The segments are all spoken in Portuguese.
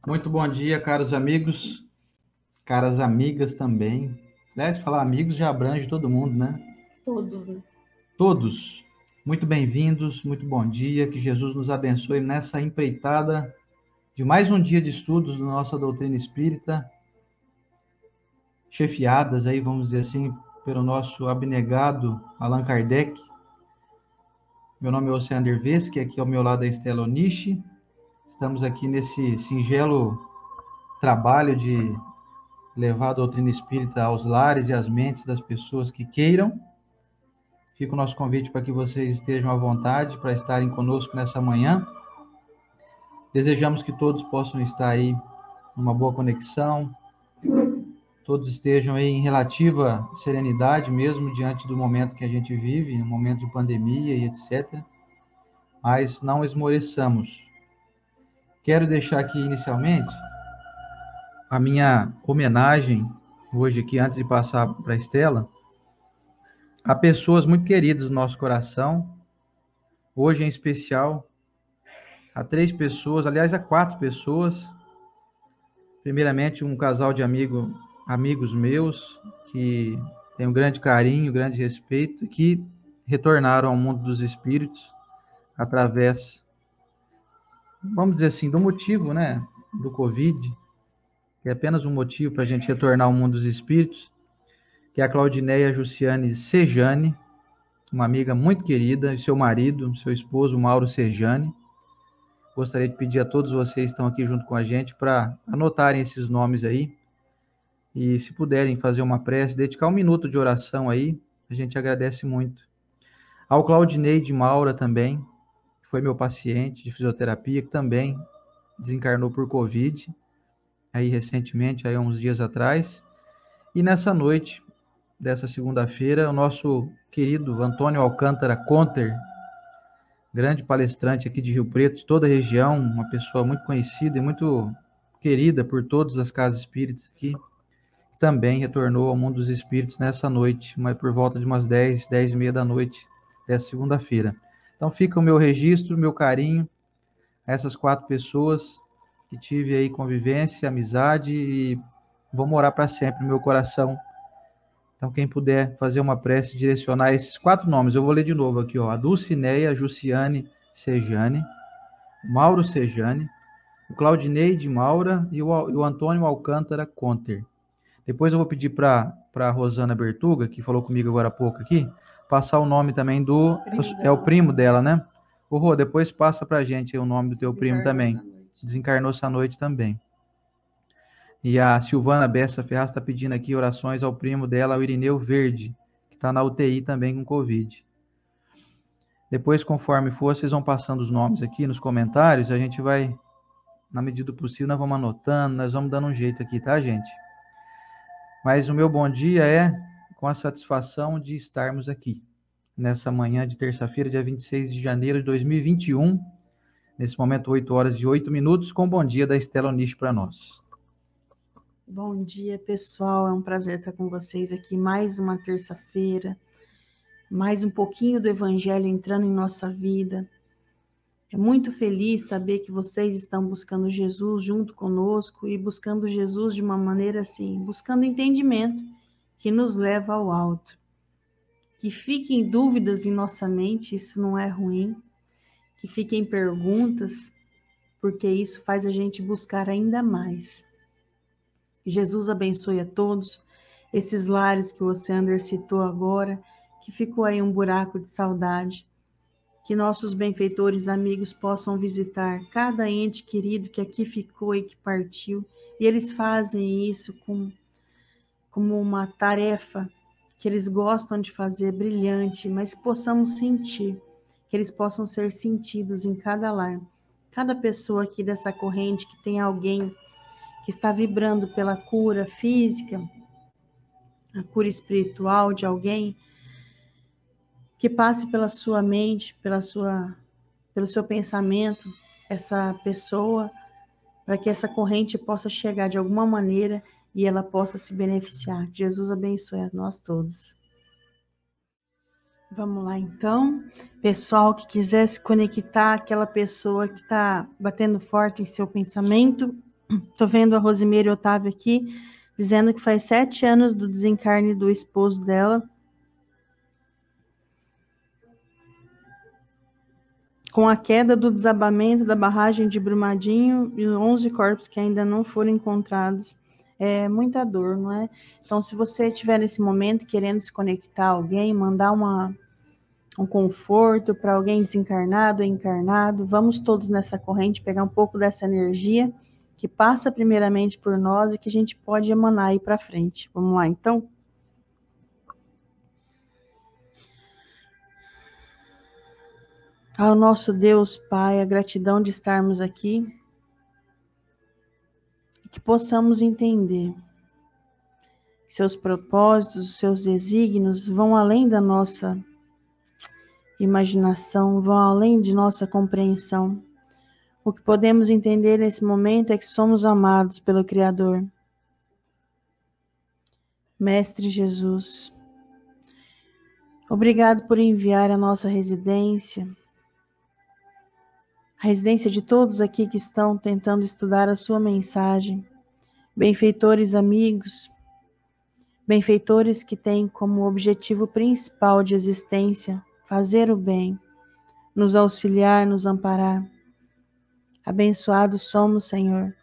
Muito bom dia, caros amigos, caras amigas também. Aliás, falar amigos já abrange todo mundo, né? Todos, né? Todos, muito bem-vindos, muito bom dia, que Jesus nos abençoe nessa empreitada de mais um dia de estudos da nossa doutrina espírita, chefiadas aí, vamos dizer assim, pelo nosso abnegado Allan Kardec. Meu nome é Oceano Vesque, aqui ao meu lado é Estela Onishi. Estamos aqui nesse singelo trabalho de levar a doutrina espírita aos lares e às mentes das pessoas que queiram. Fica o nosso convite para que vocês estejam à vontade para estarem conosco nessa manhã. Desejamos que todos possam estar aí numa boa conexão, todos estejam aí em relativa serenidade mesmo diante do momento que a gente vive, no momento de pandemia e etc. Mas não esmoreçamos. Quero deixar aqui inicialmente a minha homenagem hoje aqui, antes de passar para a Estela, a pessoas muito queridas do nosso coração. Hoje, em especial, a 3 pessoas, aliás, a 4 pessoas. Primeiramente, um casal de amigos meus, que tem um grande carinho, grande respeito, que retornaram ao mundo dos espíritos através, vamos dizer assim, do motivo, né, do Covid, que é apenas um motivo para a gente retornar ao mundo dos espíritos, que é a Claudineia Jussiane Sejane, uma amiga muito querida, e seu marido, seu esposo, Mauro Sejane. Gostaria de pedir a todos vocês que estão aqui junto com a gente para anotarem esses nomes aí e, se puderem, fazer uma prece, dedicar um minuto de oração aí, a gente agradece muito. Ao Claudinei de Maura também, que foi meu paciente de fisioterapia, que também desencarnou por Covid, aí recentemente, aí uns dias atrás. E nessa noite dessa segunda-feira, o nosso querido Antônio Alcântara Conter, grande palestrante aqui de Rio Preto, de toda a região, uma pessoa muito conhecida e muito querida por todas as casas espíritas aqui, também retornou ao mundo dos espíritos nessa noite, mas por volta de umas 10 e meia da noite dessa segunda-feira. Então fica o meu registro, meu carinho a essas 4 pessoas que tive aí convivência, amizade e vou morar para sempre no meu coração. Então, quem puder fazer uma prece, direcionar esses 4 nomes, eu vou ler de novo aqui, ó. A Dulcineia Jussiane Sejane, Mauro Sejane, o Claudinei de Maura e o Antônio Alcântara Conter. Depois eu vou pedir para a Rosana Bertuga, que falou comigo agora há pouco aqui, passar o nome também do... É o primo dela, né? Ô, Rô, depois passa para a gente o nome do teu primo também. Desencarnou essa noite também. E a Silvana Bessa Ferraz está pedindo aqui orações ao primo dela, o Irineu Verde, que está na UTI também com Covid. Depois, conforme for, vocês vão passando os nomes aqui nos comentários, a gente vai, na medida do possível, nós vamos anotando, nós vamos dando um jeito aqui, tá, gente? Mas o meu bom dia é com a satisfação de estarmos aqui, nessa manhã de terça-feira, dia 26 de janeiro de 2021, nesse momento 8 horas e 8 minutos, com o bom dia da Estela Onishi para nós. Bom dia, pessoal. É um prazer estar com vocês aqui mais uma terça-feira, mais um pouquinho do Evangelho entrando em nossa vida. É muito feliz saber que vocês estão buscando Jesus junto conosco e buscando Jesus de uma maneira assim, buscando entendimento que nos leva ao alto. Que fiquem dúvidas em nossa mente, isso não é ruim. Que fiquem perguntas, porque isso faz a gente buscar ainda mais. Jesus abençoe a todos, esses lares que o Oceander citou agora, que ficou aí um buraco de saudade, que nossos benfeitores amigos possam visitar cada ente querido que aqui ficou e que partiu, e eles fazem isso como uma tarefa que eles gostam de fazer, brilhante, mas que possamos sentir, que eles possam ser sentidos em cada lar. Cada pessoa aqui dessa corrente que tem alguém que está vibrando pela cura física, a cura espiritual de alguém, que passe pela sua mente, pelo seu pensamento, essa pessoa, para que essa corrente possa chegar de alguma maneira e ela possa se beneficiar. Jesus abençoe a nós todos. Vamos lá, então. Pessoal que quiser se conectar, aquela pessoa que está batendo forte em seu pensamento, Tô vendo a Rosimeire Otávio aqui, dizendo que faz 7 anos do desencarne do esposo dela. Com a queda do desabamento da barragem de Brumadinho e 11 corpos que ainda não foram encontrados. É muita dor, não é? Então, se você estiver nesse momento querendo se conectar a alguém, mandar um conforto para alguém desencarnado ou encarnado, vamos todos nessa corrente, pegar um pouco dessa energia que passa primeiramente por nós e que a gente pode emanar aí para frente. Vamos lá, então? Ao nosso Deus, Pai, a gratidão de estarmos aqui e que possamos entender que seus propósitos, seus desígnios vão além da nossa imaginação, vão além de nossa compreensão. O que podemos entender nesse momento é que somos amados pelo Criador. Mestre Jesus, obrigado por enviar a nossa residência, a residência de todos aqui que estão tentando estudar a sua mensagem, benfeitores amigos, benfeitores que têm como objetivo principal de existência fazer o bem, nos auxiliar, nos amparar. Abençoados somos, Senhor,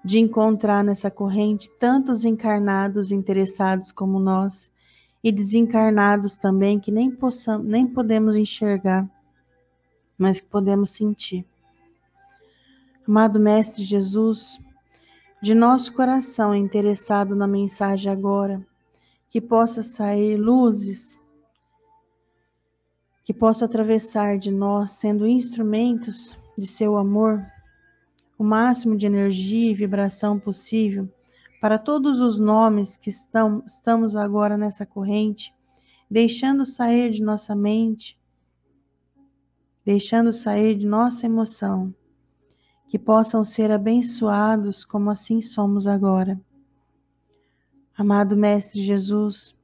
de encontrar nessa corrente tantos encarnados interessados como nós e desencarnados também que nem podemos enxergar, mas que podemos sentir. Amado Mestre Jesus, de nosso coração interessado na mensagem agora, que possa sair luzes, que possa atravessar de nós, sendo instrumentos de seu amor, o máximo de energia e vibração possível para todos os nomes que estamos agora nessa corrente, deixando sair de nossa mente, deixando sair de nossa emoção, que possam ser abençoados como assim somos agora. Amado Mestre Jesus,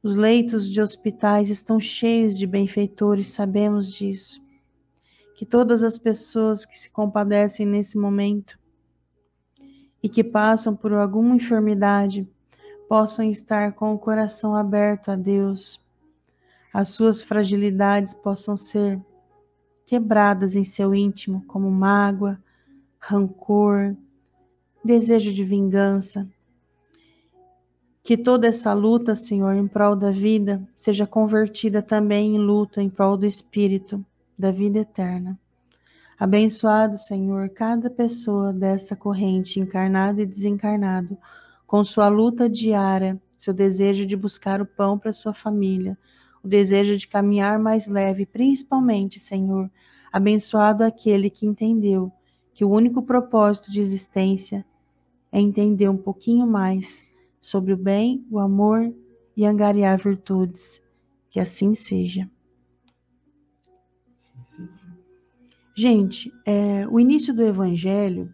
os leitos de hospitais estão cheios de benfeitores, sabemos disso. Que todas as pessoas que se compadecem nesse momento e que passam por alguma enfermidade possam estar com o coração aberto a Deus. As suas fragilidades possam ser quebradas em seu íntimo, como mágoa, rancor, desejo de vingança. Que toda essa luta, Senhor, em prol da vida, seja convertida também em luta em prol do Espírito, da vida eterna. Abençoado, Senhor, cada pessoa dessa corrente, encarnado e desencarnado, com sua luta diária, seu desejo de buscar o pão para sua família, o desejo de caminhar mais leve, principalmente, Senhor, abençoado aquele que entendeu que o único propósito de existência é entender um pouquinho mais sobre o bem, o amor e angariar virtudes. Que assim seja. Gente, o início do Evangelho,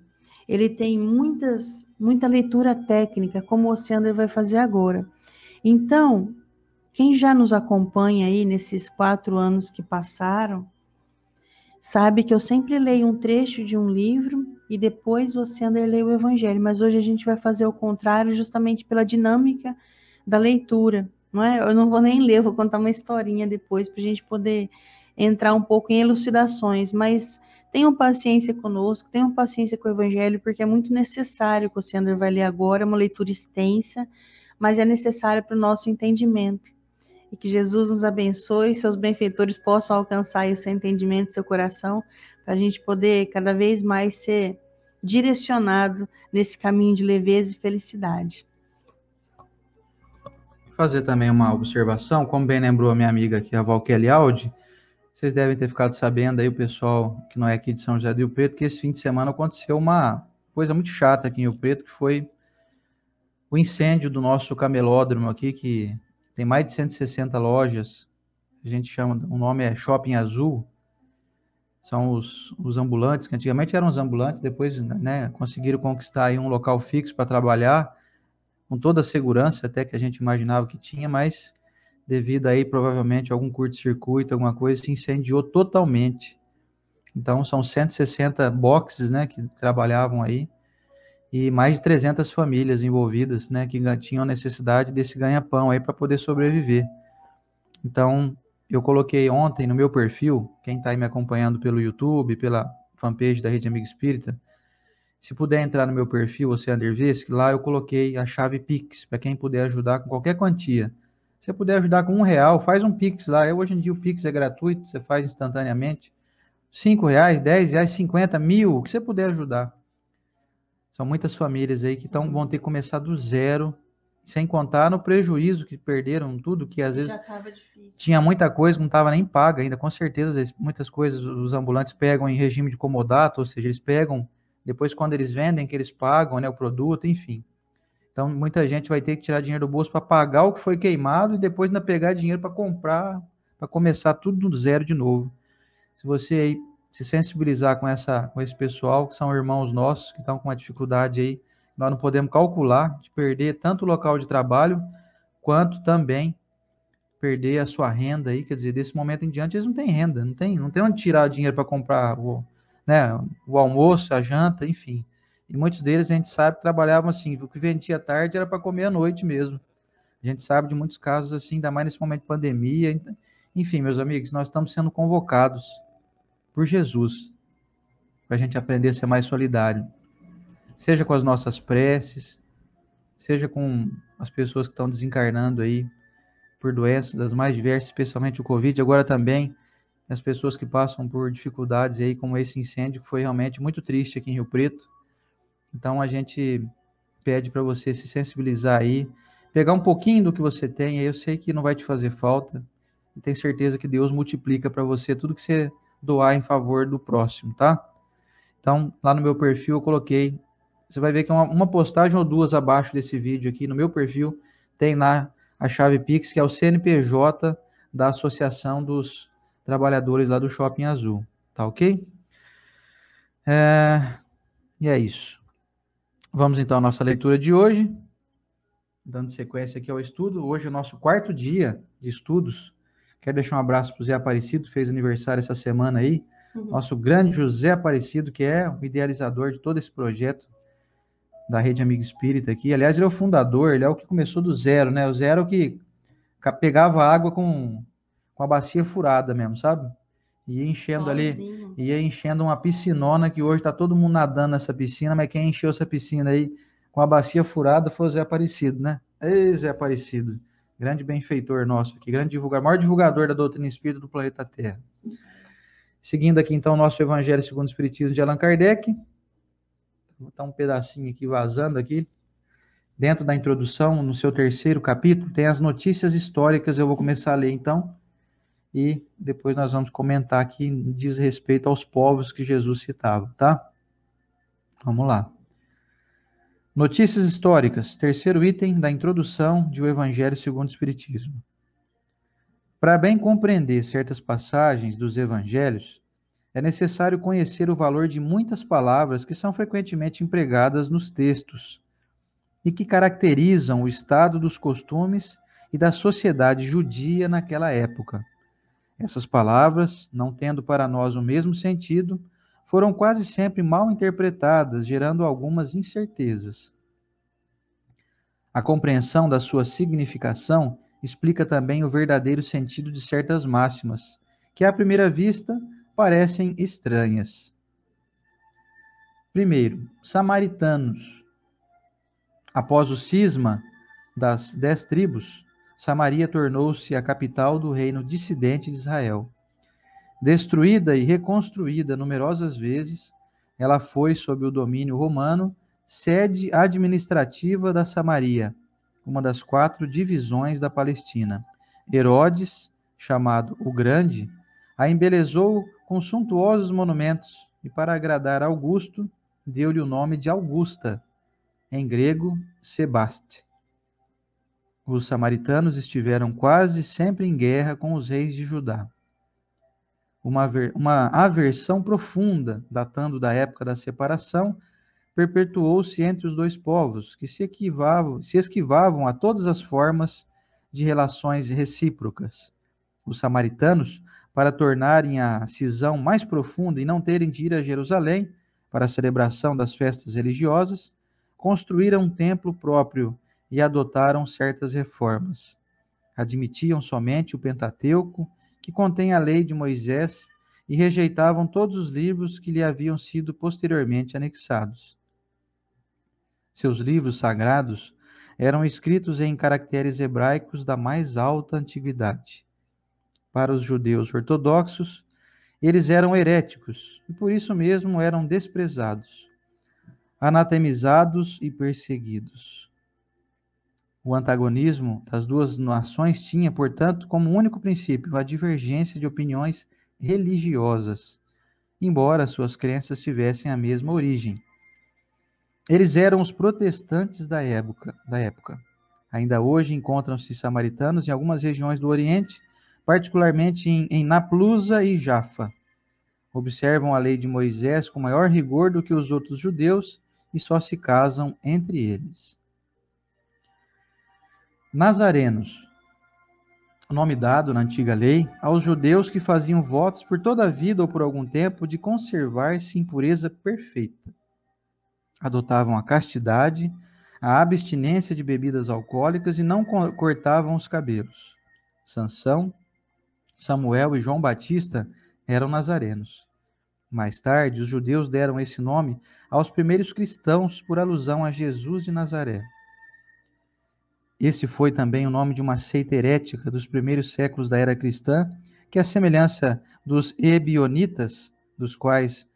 ele tem muita leitura técnica, como o Oceander vai fazer agora. Então, quem já nos acompanha aí nesses 4 anos que passaram, sabe que eu sempre leio um trecho de um livro e depois o Oceander lê o Evangelho, mas hoje a gente vai fazer o contrário justamente pela dinâmica da leitura, não é? Eu não vou nem ler, vou contar uma historinha depois para a gente poder entrar um pouco em elucidações, mas tenham paciência conosco, tenham paciência com o Evangelho, porque é muito necessário, o que o Oceander vai ler agora, é uma leitura extensa, mas é necessária para o nosso entendimento. E que Jesus nos abençoe e seus benfeitores possam alcançar esse entendimento, seu coração, para a gente poder cada vez mais ser direcionado nesse caminho de leveza e felicidade. Fazer também uma observação, como bem lembrou a minha amiga aqui, a Valqueli Aldi, vocês devem ter ficado sabendo aí, o pessoal que não é aqui de São José do Rio Preto, que esse fim de semana aconteceu uma coisa muito chata aqui em Rio Preto, que foi o incêndio do nosso camelódromo aqui, que tem mais de 160 lojas, a gente chama, o nome é Shopping Azul, são os ambulantes, que antigamente eram os ambulantes, depois, né, conseguiram conquistar aí um local fixo para trabalhar, com toda a segurança até que a gente imaginava que tinha, mas devido aí provavelmente a algum curto-circuito, alguma coisa, se incendiou totalmente. Então são 160 boxes, né, que trabalhavam aí, e mais de 300 famílias envolvidas, né, que tinham necessidade desse ganha-pão aí para poder sobreviver. Então, eu coloquei ontem no meu perfil, quem está aí me acompanhando pelo YouTube, pela fanpage da Rede Amigo Espírita, se puder entrar no meu perfil, você Andervesc, lá eu coloquei a chave Pix, para quem puder ajudar com qualquer quantia. Se você puder ajudar com R$1, faz um Pix lá. Hoje em dia o Pix é gratuito, você faz instantaneamente. R$5, R$10, 50, 1.000, o que você puder ajudar. São muitas famílias aí que vão ter que começar do zero, sem contar no prejuízo que perderam tudo, que às vezes tinha muita coisa que não estava nem paga ainda. Com certeza, muitas coisas os ambulantes pegam em regime de comodato, ou seja, eles pegam, depois quando eles vendem, que eles pagam, né, o produto, enfim. Então, muita gente vai ter que tirar dinheiro do bolso para pagar o que foi queimado e depois ainda pegar dinheiro para comprar, para começar tudo do zero de novo. Se você aí se sensibilizar com esse pessoal, que são irmãos nossos, que estão com uma dificuldade aí, nós não podemos calcular de perder tanto o local de trabalho, quanto também perder a sua renda aí, quer dizer, desse momento em diante eles não têm renda, não tem onde tirar dinheiro para comprar o almoço, a janta, enfim. E muitos deles a gente sabe que trabalhavam assim, o que vendia à tarde era para comer à noite mesmo. A gente sabe de muitos casos assim, ainda mais nesse momento de pandemia. Enfim, meus amigos, nós estamos sendo convocados por Jesus, para a gente aprender a ser mais solidário. Seja com as nossas preces, seja com as pessoas que estão desencarnando aí por doenças das mais diversas, especialmente o Covid, agora também as pessoas que passam por dificuldades aí, como esse incêndio, que foi realmente muito triste aqui em Rio Preto. Então a gente pede para você se sensibilizar aí, pegar um pouquinho do que você tem, aí eu sei que não vai te fazer falta, e tenho certeza que Deus multiplica para você tudo que você doar em favor do próximo, tá? Então, lá no meu perfil eu coloquei, você vai ver que é uma postagem ou duas abaixo desse vídeo aqui, no meu perfil, tem lá a chave Pix, que é o CNPJ da Associação dos Trabalhadores lá do Shopping Azul, tá ok? E é isso. Vamos então à nossa leitura de hoje, dando sequência aqui ao estudo. Hoje é o nosso 4º dia de estudos. Quero deixar um abraço para o Zé Aparecido, fez aniversário essa semana aí. Nosso grande José Aparecido, que é o idealizador de todo esse projeto da Rede Amigo Espírita aqui. Aliás, ele é o fundador, ele é o que começou do zero, né? O zero que pegava água com a bacia furada mesmo, sabe? Ia enchendo ali, ia enchendo uma piscinona, que hoje está todo mundo nadando nessa piscina, mas quem encheu essa piscina aí com a bacia furada foi o Zé Aparecido, né? Ei, Zé Aparecido, grande benfeitor nosso aqui, grande divulgador, maior divulgador da doutrina espírita do planeta Terra. Seguindo aqui, então, o nosso Evangelho segundo o Espiritismo de Allan Kardec. Vou botar um pedacinho aqui, vazando aqui. Dentro da introdução, no seu 3º capítulo, tem as notícias históricas, eu vou começar a ler, então, e depois nós vamos comentar aqui, diz respeito aos povos que Jesus citava, tá? Vamos lá. Notícias históricas, 3º item da introdução de O Evangelho segundo o Espiritismo. Para bem compreender certas passagens dos evangelhos, é necessário conhecer o valor de muitas palavras que são frequentemente empregadas nos textos e que caracterizam o estado dos costumes e da sociedade judia naquela época. Essas palavras, não tendo para nós o mesmo sentido, foram quase sempre mal interpretadas, gerando algumas incertezas. A compreensão da sua significação explica também o verdadeiro sentido de certas máximas, que à primeira vista parecem estranhas. Primeiro, samaritanos. Após o cisma das 10 tribos, Samaria tornou-se a capital do reino dissidente de Israel. Destruída e reconstruída numerosas vezes, ela foi, sob o domínio romano, sede administrativa da Samaria, uma das 4 divisões da Palestina. Herodes, chamado o Grande, a embelezou com suntuosos monumentos e, para agradar Augusto, deu-lhe o nome de Augusta, em grego, Sebaste. Os samaritanos estiveram quase sempre em guerra com os reis de Judá. Uma aversão profunda, datando da época da separação, perpetuou-se entre os dois povos, que se esquivavam a todas as formas de relações recíprocas. Os samaritanos, para tornarem a cisão mais profunda e não terem de ir a Jerusalém para a celebração das festas religiosas, construíram um templo próprio e adotaram certas reformas. Admitiam somente o Pentateuco, que contém a lei de Moisés, e rejeitavam todos os livros que lhe haviam sido posteriormente anexados. Seus livros sagrados eram escritos em caracteres hebraicos da mais alta antiguidade. Para os judeus ortodoxos, eles eram heréticos e por isso mesmo eram desprezados, anatemizados e perseguidos. O antagonismo das duas nações tinha, portanto, como único princípio a divergência de opiniões religiosas, embora suas crenças tivessem a mesma origem. Eles eram os protestantes da época. Ainda hoje encontram-se samaritanos em algumas regiões do Oriente, particularmente em Naplusa e Jafa. Observam a lei de Moisés com maior rigor do que os outros judeus e só se casam entre eles. Nazarenos, nome dado na antiga lei aos judeus que faziam votos por toda a vida ou por algum tempo de conservar-se em pureza perfeita. Adotavam a castidade, a abstinência de bebidas alcoólicas e não cortavam os cabelos. Sansão, Samuel e João Batista eram nazarenos. Mais tarde, os judeus deram esse nome aos primeiros cristãos por alusão a Jesus de Nazaré. Esse foi também o nome de uma seita herética dos primeiros séculos da era cristã, que, à semelhança dos ebionitas, dos quais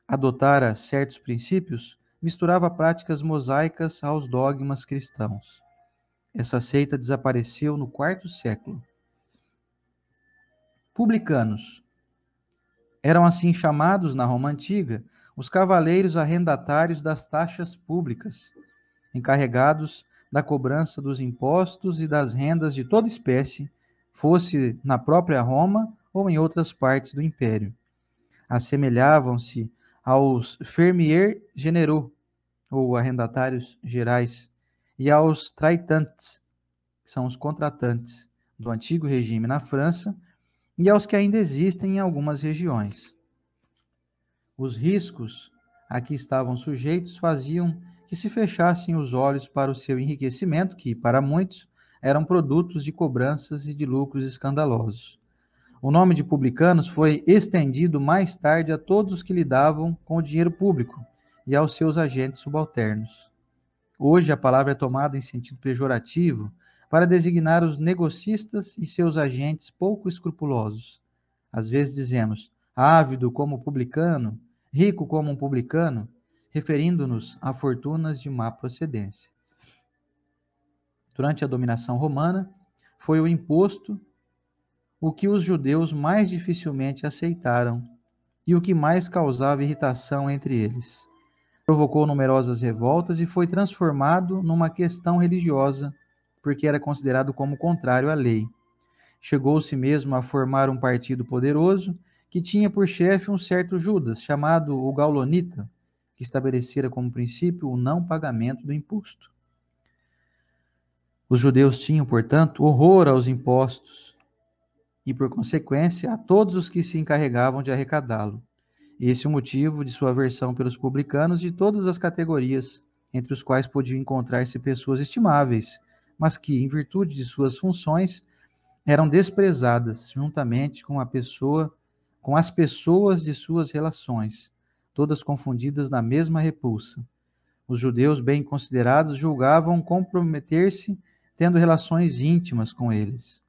adotara certos princípios, misturava práticas mosaicas aos dogmas cristãos. Essa seita desapareceu no IV século. Publicanos. Eram assim chamados na Roma Antiga os cavaleiros arrendatários das taxas públicas, encarregados da cobrança dos impostos e das rendas de toda espécie, fosse na própria Roma ou em outras partes do império. Assemelhavam-se aos fermiers généraux, ou arrendatários gerais, e aos traitantes, que são os contratantes do antigo regime na França, e aos que ainda existem em algumas regiões. Os riscos a que estavam sujeitos faziam que se fechassem os olhos para o seu enriquecimento, que, para muitos, eram produtos de cobranças e de lucros escandalosos. O nome de publicanos foi estendido mais tarde a todos os que lidavam com o dinheiro público e aos seus agentes subalternos. Hoje a palavra é tomada em sentido pejorativo para designar os negocistas e seus agentes pouco escrupulosos. Às vezes dizemos ávido como publicano, rico como um publicano, referindo-nos a fortunas de má procedência. Durante a dominação romana, foi o imposto o que os judeus mais dificilmente aceitaram e o que mais causava irritação entre eles. Provocou numerosas revoltas e foi transformado numa questão religiosa, porque era considerado como contrário à lei. Chegou-se mesmo a formar um partido poderoso que tinha por chefe um certo Judas, chamado o Gaulonita, que estabelecera como princípio o não pagamento do imposto. Os judeus tinham, portanto, horror aos impostos e, por consequência, a todos os que se encarregavam de arrecadá-lo. Esse é o motivo de sua aversão pelos publicanos de todas as categorias, entre os quais podiam encontrar-se pessoas estimáveis, mas que, em virtude de suas funções, eram desprezadas, juntamente com as pessoas de suas relações, todas confundidas na mesma repulsa. Os judeus bem considerados julgavam comprometer-se tendo relações íntimas com eles.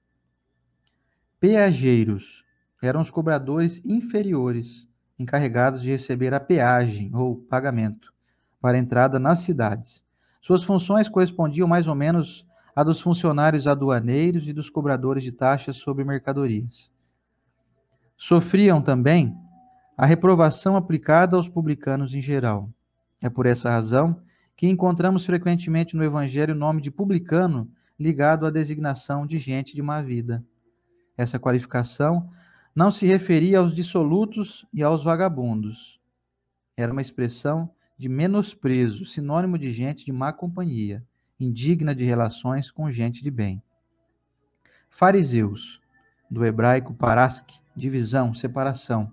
Peageiros eram os cobradores inferiores, encarregados de receber a peagem, ou pagamento, para a entrada nas cidades. Suas funções correspondiam mais ou menos à dos funcionários aduaneiros e dos cobradores de taxas sobre mercadorias. Sofriam também a reprovação aplicada aos publicanos em geral. É por essa razão que encontramos frequentemente no Evangelho o nome de publicano ligado à designação de gente de má vida. Essa qualificação não se referia aos dissolutos e aos vagabundos. Era uma expressão de menosprezo, sinônimo de gente de má companhia, indigna de relações com gente de bem. Fariseus, do hebraico parask, divisão, separação.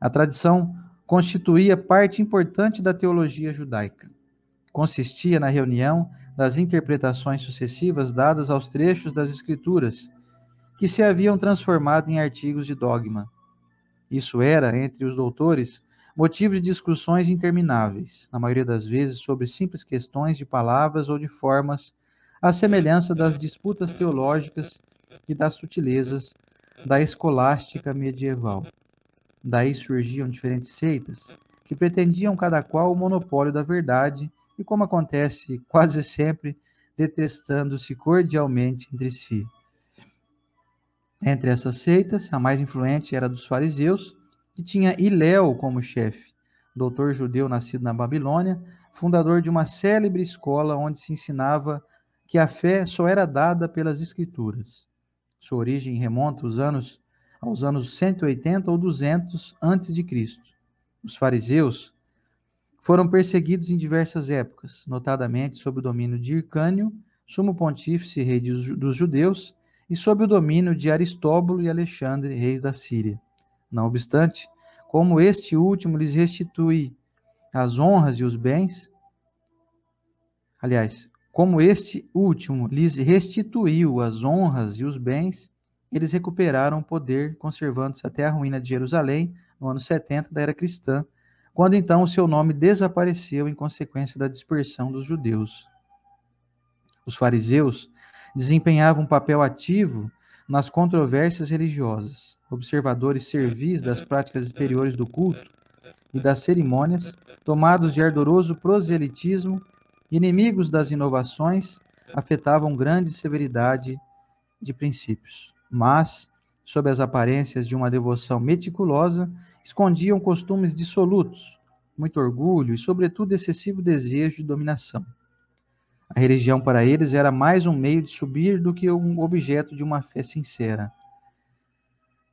A tradição constituía parte importante da teologia judaica. consistia na reunião das interpretações sucessivas dadas aos trechos das Escrituras, que se haviam transformado em artigos de dogma. Isso era, entre os doutores, motivo de discussões intermináveis, na maioria das vezes sobre simples questões de palavras ou de formas, à semelhança das disputas teológicas e das sutilezas da escolástica medieval. Daí surgiam diferentes seitas, que pretendiam cada qual o monopólio da verdade e, como acontece quase sempre, detestando-se cordialmente entre si. Entre essas seitas, a mais influente era a dos fariseus, que tinha Hilel como chefe, doutor judeu nascido na Babilônia, fundador de uma célebre escola onde se ensinava que a fé só era dada pelas Escrituras. Sua origem remonta aos anos 180 ou 200 a.C. Os fariseus foram perseguidos em diversas épocas, notadamente sob o domínio de Hircânio, sumo pontífice rei dos judeus, e sob o domínio de Aristóbulo e Alexandre, reis da Síria. Não obstante, como este último lhes restitui as honras e os bens, como este último lhes restituiu as honras e os bens, eles recuperaram o poder, conservando-se até a ruína de Jerusalém, no ano 70 da era cristã, quando então o seu nome desapareceu em consequência da dispersão dos judeus. Os fariseus desempenhavam um papel ativo nas controvérsias religiosas, observadores servis das práticas exteriores do culto e das cerimônias, tomados de ardoroso proselitismo, inimigos das inovações, afetavam grande severidade de princípios, mas, sob as aparências de uma devoção meticulosa, escondiam costumes dissolutos, muito orgulho e, sobretudo, excessivo desejo de dominação. A religião para eles era mais um meio de subir do que um objeto de uma fé sincera.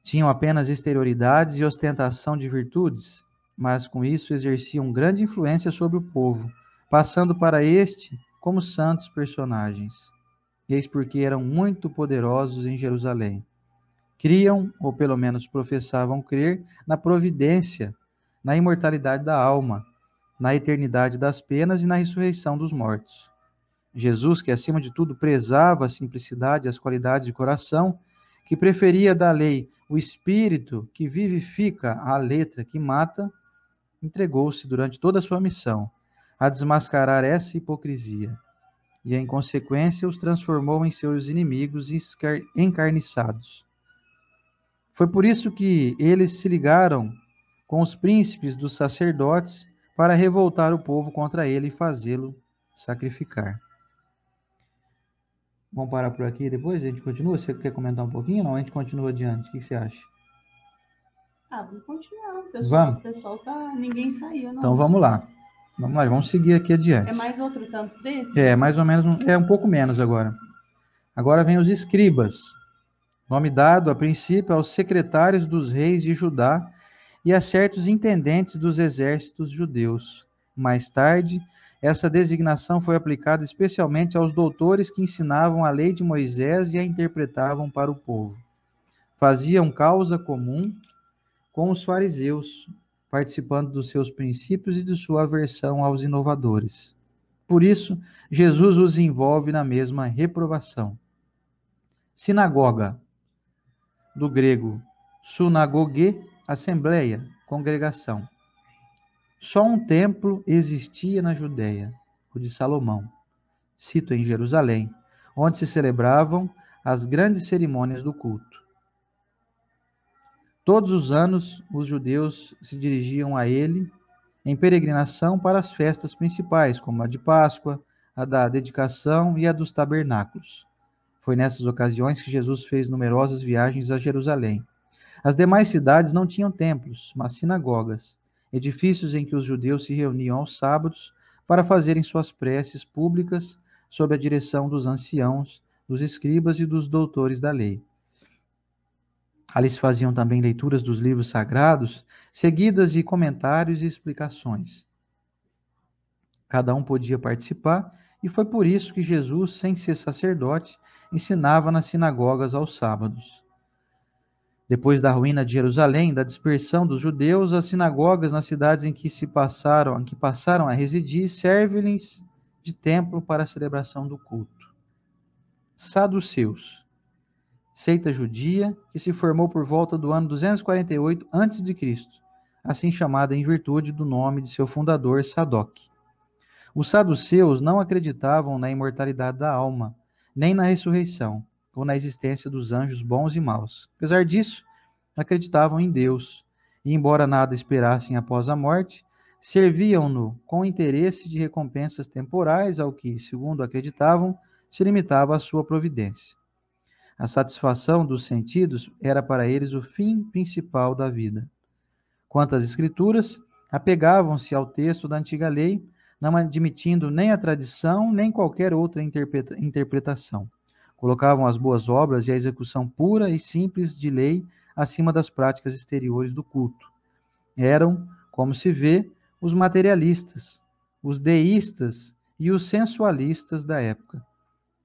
Tinham apenas exterioridades e ostentação de virtudes, mas com isso exerciam grande influência sobre o povo, passando para este como santos personagens. Eis porque eram muito poderosos em Jerusalém. Criam, ou pelo menos professavam crer, na providência, na imortalidade da alma, na eternidade das penas e na ressurreição dos mortos. Jesus, que acima de tudo prezava a simplicidade e as qualidades de coração, que preferia da lei o espírito que vivifica à letra que mata, entregou-se durante toda a sua missão a desmascarar essa hipocrisia e, em consequência, os transformou em seus inimigos encarniçados. Foi por isso que eles se ligaram com os príncipes dos sacerdotes para revoltar o povo contra ele e fazê-lo sacrificar. Vamos parar por aqui depois? A gente continua? Você quer comentar um pouquinho ou não? A gente continua adiante. O que você acha? Vamos continuar. Vamos? O pessoal tá... Ninguém saiu, não. Então vamos lá. Vamos seguir aqui adiante. É mais outro tanto desse? É, mais ou menos, um pouco menos agora. Agora vem os escribas, nome dado a princípio aos secretários dos reis de Judá e a certos intendentes dos exércitos judeus. Mais tarde, essa designação foi aplicada especialmente aos doutores que ensinavam a lei de Moisés e a interpretavam para o povo. Faziam causa comum com os fariseus, participando dos seus princípios e de sua aversão aos inovadores. Por isso, Jesus os envolve na mesma reprovação. Sinagoga, do grego sunagoge, assembleia, congregação. Só um templo existia na Judéia, o de Salomão, sito em Jerusalém, onde se celebravam as grandes cerimônias do culto. Todos os anos, os judeus se dirigiam a ele em peregrinação para as festas principais, como a de Páscoa, a da dedicação e a dos tabernáculos. Foi nessas ocasiões que Jesus fez numerosas viagens a Jerusalém. As demais cidades não tinham templos, mas sinagogas, edifícios em que os judeus se reuniam aos sábados para fazerem suas preces públicas sob a direção dos anciãos, dos escribas e dos doutores da lei. Ali se faziam também leituras dos livros sagrados, seguidas de comentários e explicações. Cada um podia participar, e foi por isso que Jesus, sem ser sacerdote, ensinava nas sinagogas aos sábados. Depois da ruína de Jerusalém, da dispersão dos judeus, as sinagogas nas cidades em que passaram a residir de templo para a celebração do culto. Saduceus, seita judia que se formou por volta do ano 248 a.C., assim chamada em virtude do nome de seu fundador, Sadoc. Os saduceus não acreditavam na imortalidade da alma, nem na ressurreição, ou na existência dos anjos bons e maus. Apesar disso, acreditavam em Deus, e embora nada esperassem após a morte, serviam-no com interesse de recompensas temporais ao que, segundo acreditavam, se limitava à sua providência. A satisfação dos sentidos era para eles o fim principal da vida. Quanto às escrituras, apegavam-se ao texto da antiga lei, não admitindo nem a tradição, nem qualquer outra interpretação. Colocavam as boas obras e a execução pura e simples de lei acima das práticas exteriores do culto. Eram, como se vê, os materialistas, os deístas e os sensualistas da época.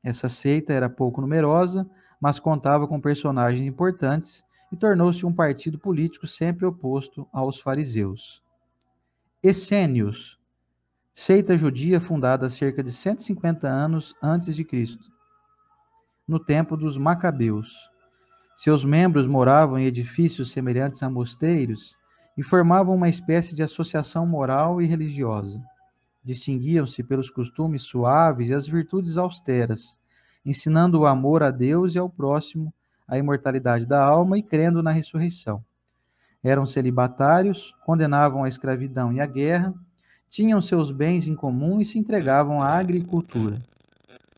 Essa seita era pouco numerosa, mas contava com personagens importantes e tornou-se um partido político sempre oposto aos fariseus. Essênios, seita judia fundada há cerca de 150 anos antes de Cristo, no tempo dos Macabeus. Seus membros moravam em edifícios semelhantes a mosteiros e formavam uma espécie de associação moral e religiosa. Distinguiam-se pelos costumes suaves e as virtudes austeras, ensinando o amor a Deus e ao próximo, a imortalidade da alma e crendo na ressurreição. Eram celibatários, condenavam a escravidão e a guerra, tinham seus bens em comum e se entregavam à agricultura.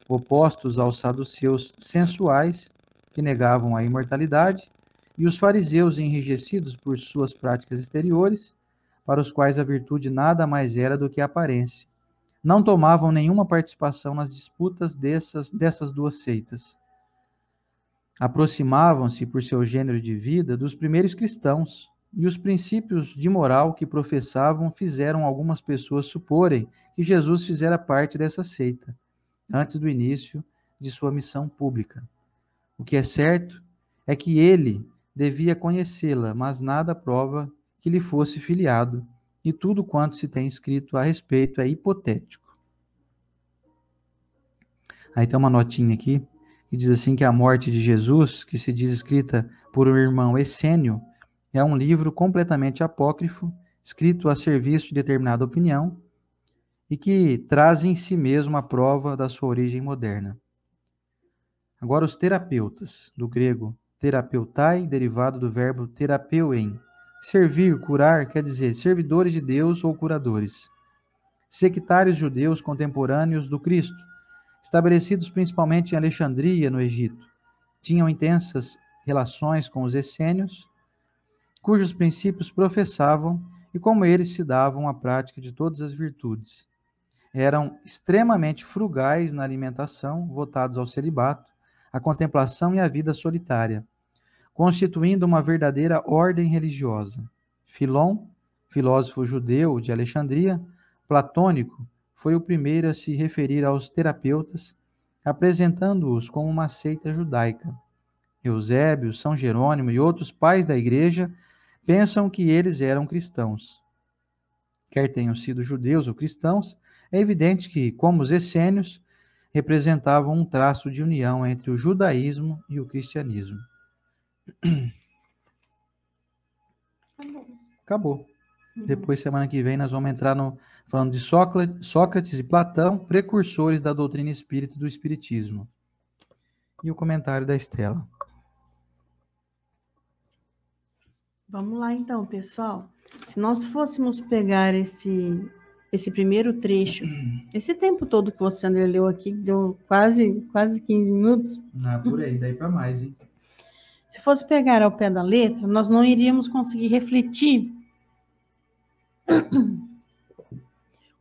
Opostos aos saduceus sensuais, que negavam a imortalidade, e os fariseus enrijecidos por suas práticas exteriores, para os quais a virtude nada mais era do que a aparência. Não tomavam nenhuma participação nas disputas dessas duas seitas. Aproximavam-se, por seu gênero de vida, dos primeiros cristãos, e os princípios de moral que professavam fizeram algumas pessoas suporem que Jesus fizera parte dessa seita, antes do início de sua missão pública. O que é certo é que ele devia conhecê-la, mas nada prova que lhe fosse filiado, e tudo quanto se tem escrito a respeito é hipotético. Aí tem uma notinha aqui, que diz assim que a morte de Jesus, que se diz escrita por um irmão Essênio, é um livro completamente apócrifo, escrito a serviço de determinada opinião, e que traz em si mesmo a prova da sua origem moderna. Agora os terapeutas, do grego terapeutai, derivado do verbo terapeuein. Servir, curar, quer dizer servidores de Deus ou curadores. Sectários judeus contemporâneos do Cristo, estabelecidos principalmente em Alexandria, no Egito, tinham intensas relações com os essênios, cujos princípios professavam e como eles se davam à prática de todas as virtudes. Eram extremamente frugais na alimentação, votados ao celibato, à contemplação e à vida solitária, constituindo uma verdadeira ordem religiosa. Filon, filósofo judeu de Alexandria, platônico, foi o primeiro a se referir aos terapeutas, apresentando-os como uma seita judaica. Eusébio, São Jerônimo e outros pais da Igreja pensam que eles eram cristãos. Quer tenham sido judeus ou cristãos, é evidente que, como os essênios, representavam um traço de união entre o judaísmo e o cristianismo. Acabou. Depois, semana que vem, nós vamos entrar falando de Sócrates e Platão, precursores da doutrina espírita e do espiritismo. E o comentário da Estela. Vamos lá então, pessoal. Se nós fôssemos pegar esse primeiro trecho, esse tempo todo que você, André, leu aqui, deu quase 15 minutos. Por aí, daí para mais, hein? Se fosse pegar ao pé da letra, nós não iríamos conseguir refletir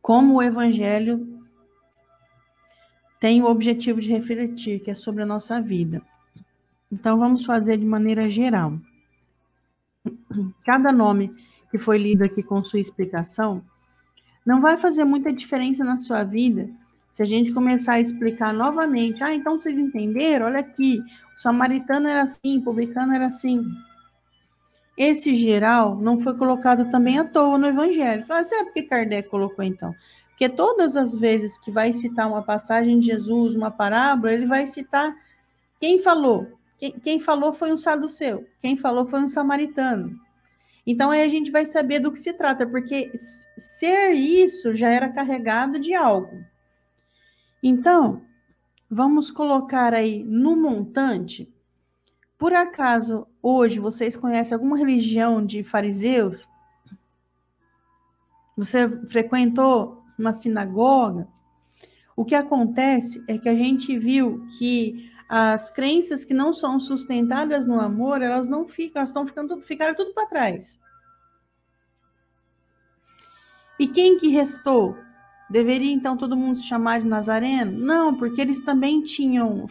como o Evangelho tem o objetivo de refletir, que é sobre a nossa vida. Então, vamos fazer de maneira geral. Cada nome que foi lido aqui com sua explicação não vai fazer muita diferença na sua vida se a gente começar a explicar novamente. Então vocês entenderam? Olha aqui, o samaritano era assim, o publicano era assim. Esse geral não foi colocado também à toa no Evangelho. Será porque Kardec colocou então? Porque todas as vezes que vai citar uma passagem de Jesus, uma parábola, ele vai citar quem falou. Quem falou foi um saduceu, quem falou foi um samaritano. Então aí a gente vai saber do que se trata, porque ser isso já era carregado de algo. Então, vamos colocar aí no montante. Por acaso, hoje, vocês conhecem alguma religião de fariseus? Você frequentou uma sinagoga? O que acontece é que a gente viu que as crenças que não são sustentadas no amor, elas não ficam, elas estão ficaram tudo para trás. E quem que restou? Deveria então todo mundo se chamar de Nazareno? Não, porque eles também tinham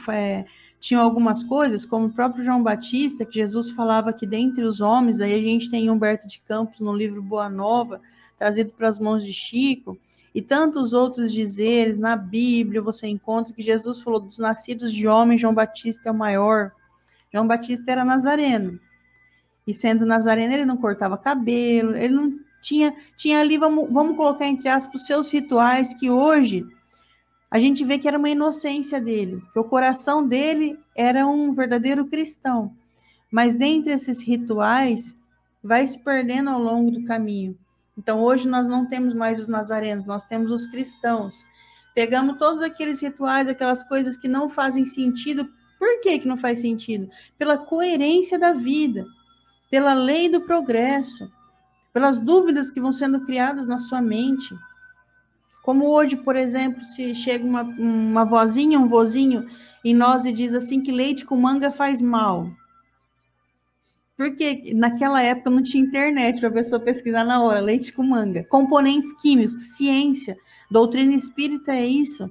algumas coisas, como o próprio João Batista, que Jesus falava que dentre os homens, aí a gente tem Humberto de Campos no livro Boa Nova, trazido para as mãos de Chico, e tantos outros dizeres na Bíblia você encontra que Jesus falou dos nascidos de homem, João Batista é o maior. João Batista era nazareno. E sendo nazareno, ele não cortava cabelo, ele não tinha ali, vamos colocar entre aspas, os seus rituais, que hoje a gente vê que era uma inocência dele, que o coração dele era um verdadeiro cristão. Mas dentre esses rituais, vai se perdendo ao longo do caminho. Então, hoje nós não temos mais os nazarenos, nós temos os cristãos. Pegamos todos aqueles rituais, aquelas coisas que não fazem sentido. Por que não faz sentido? Pela coerência da vida, pela lei do progresso, pelas dúvidas que vão sendo criadas na sua mente. Como hoje, por exemplo, se chega uma vozinha, um vozinho em nós e diz assim que leite com manga faz mal. Porque naquela época não tinha internet para a pessoa pesquisar na hora, leite com manga. Componentes químicos, ciência, doutrina espírita é isso.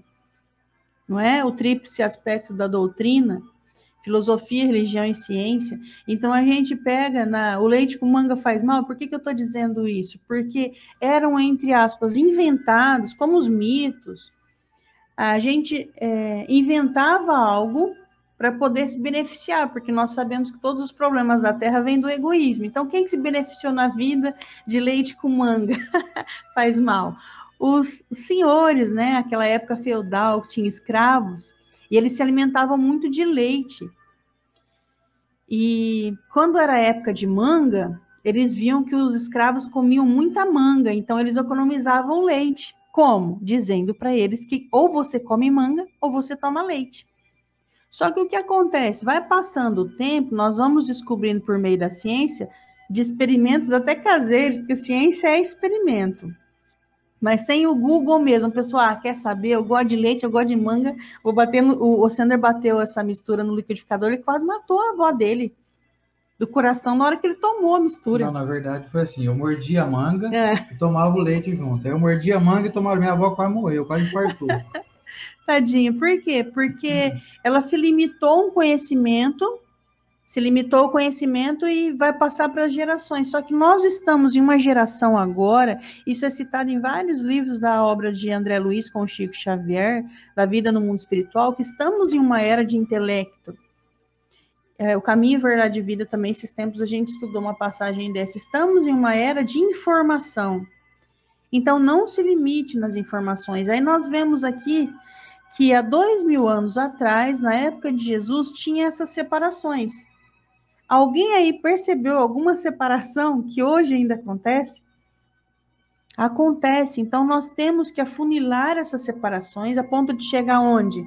Não é o tríplice aspecto da doutrina, filosofia, religião e ciência. Então a gente pega o leite com manga faz mal. Por que eu estou dizendo isso? Porque eram, entre aspas, inventados, como os mitos. A gente inventava algo para poder se beneficiar, porque nós sabemos que todos os problemas da Terra vêm do egoísmo. Então, quem que se beneficiou na vida de leite com manga faz mal? Os senhores, né? Aquela época feudal que tinha escravos, e eles se alimentavam muito de leite. E quando era época de manga, eles viam que os escravos comiam muita manga, então eles economizavam leite. Como? Dizendo para eles que ou você come manga ou você toma leite. Só que o que acontece? Vai passando o tempo, nós vamos descobrindo por meio da ciência, de experimentos até caseiros, porque ciência é experimento. Mas sem o Google mesmo, a pessoa quer saber, eu gosto de leite, eu gosto de manga, vou bater o Sander bateu essa mistura no liquidificador, ele quase matou a avó dele, do coração, na hora que ele tomou a mistura. Não, na verdade foi assim, eu mordi a manga e tomava o leite junto. Aí eu mordi a manga e tomava, minha avó quase morreu, quase infartou. Tadinha, por quê? Porque ela se limitou ao conhecimento e vai passar para as gerações. Só que nós estamos em uma geração agora, isso é citado em vários livros da obra de André Luiz com Chico Xavier, da vida no mundo espiritual, que estamos em uma era de intelecto. O Caminho, Verdade e Vida também, esses tempos a gente estudou uma passagem dessa. Estamos em uma era de informação. Então, não se limite nas informações. Aí nós vemos aqui que há 2000 anos atrás, na época de Jesus, tinha essas separações. Alguém aí percebeu alguma separação que hoje ainda acontece? Acontece. Então, nós temos que afunilar essas separações a ponto de chegar onde?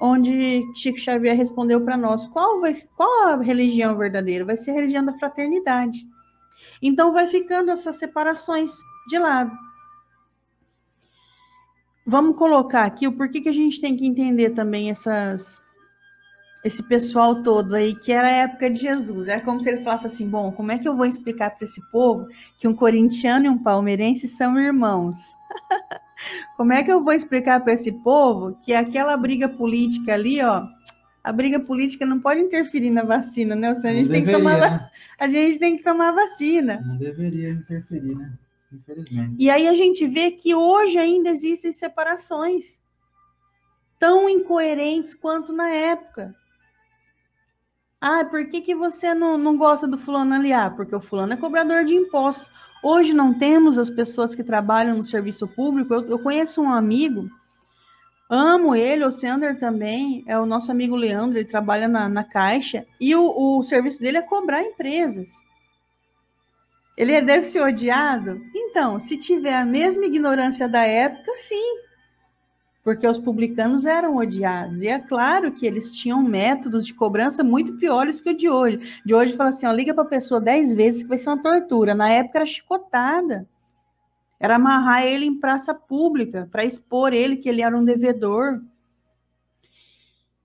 Onde Chico Xavier respondeu para nós, qual a religião verdadeira? Vai ser a religião da fraternidade. Então, vai ficando essas separações de lado. Vamos colocar aqui o porquê que a gente tem que entender também esse pessoal todo aí, que era a época de Jesus. Era como se ele falasse assim, bom, como é que eu vou explicar para esse povo que um corintiano e um palmeirense são irmãos? Como é que eu vou explicar para esse povo que aquela briga política ali, ó, a briga política não pode interferir na vacina, né? A gente tem que tomar vacina. Não deveria interferir, né? Infelizmente. E aí a gente vê que hoje ainda existem separações tão incoerentes quanto na época. Ah, por que você não gosta do fulano ali? Ah, porque o fulano é cobrador de impostos. Hoje não temos as pessoas que trabalham no serviço público. Eu conheço um amigo, amo ele, o Sander também, é o nosso amigo Leandro, ele trabalha na Caixa, e o serviço dele é cobrar empresas. Ele deve ser odiado? Então, se tiver a mesma ignorância da época, sim. Porque os publicanos eram odiados. E é claro que eles tinham métodos de cobrança muito piores que o de hoje. De hoje fala assim, ó, liga para a pessoa 10 vezes que vai ser uma tortura. Na época era chicotada. Era amarrar ele em praça pública para expor ele que ele era um devedor.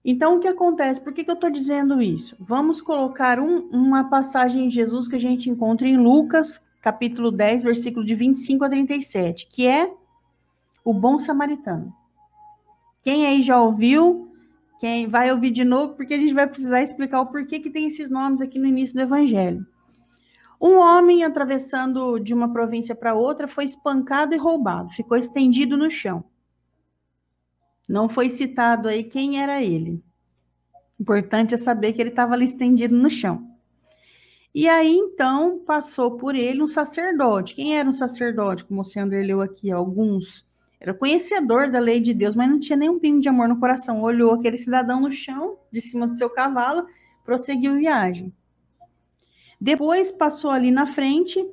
Então, o que acontece? Por que eu estou dizendo isso? Vamos colocar uma passagem de Jesus que a gente encontra em Lucas, capítulo 10, versículo de 25 a 37, que é o bom samaritano. Quem aí já ouviu? Quem vai ouvir de novo? Porque a gente vai precisar explicar o porquê que tem esses nomes aqui no início do evangelho. Um homem atravessando de uma província para outra foi espancado e roubado, ficou estendido no chão. Não foi citado aí quem era ele. Importante é saber que ele estava ali estendido no chão. E aí, então, passou por ele um sacerdote. Quem era um sacerdote? Como o Sander leu aqui, alguns. Era conhecedor da lei de Deus, mas não tinha nenhum pingo de amor no coração. Olhou aquele cidadão no chão, de cima do seu cavalo, prosseguiu viagem. Depois passou ali na frente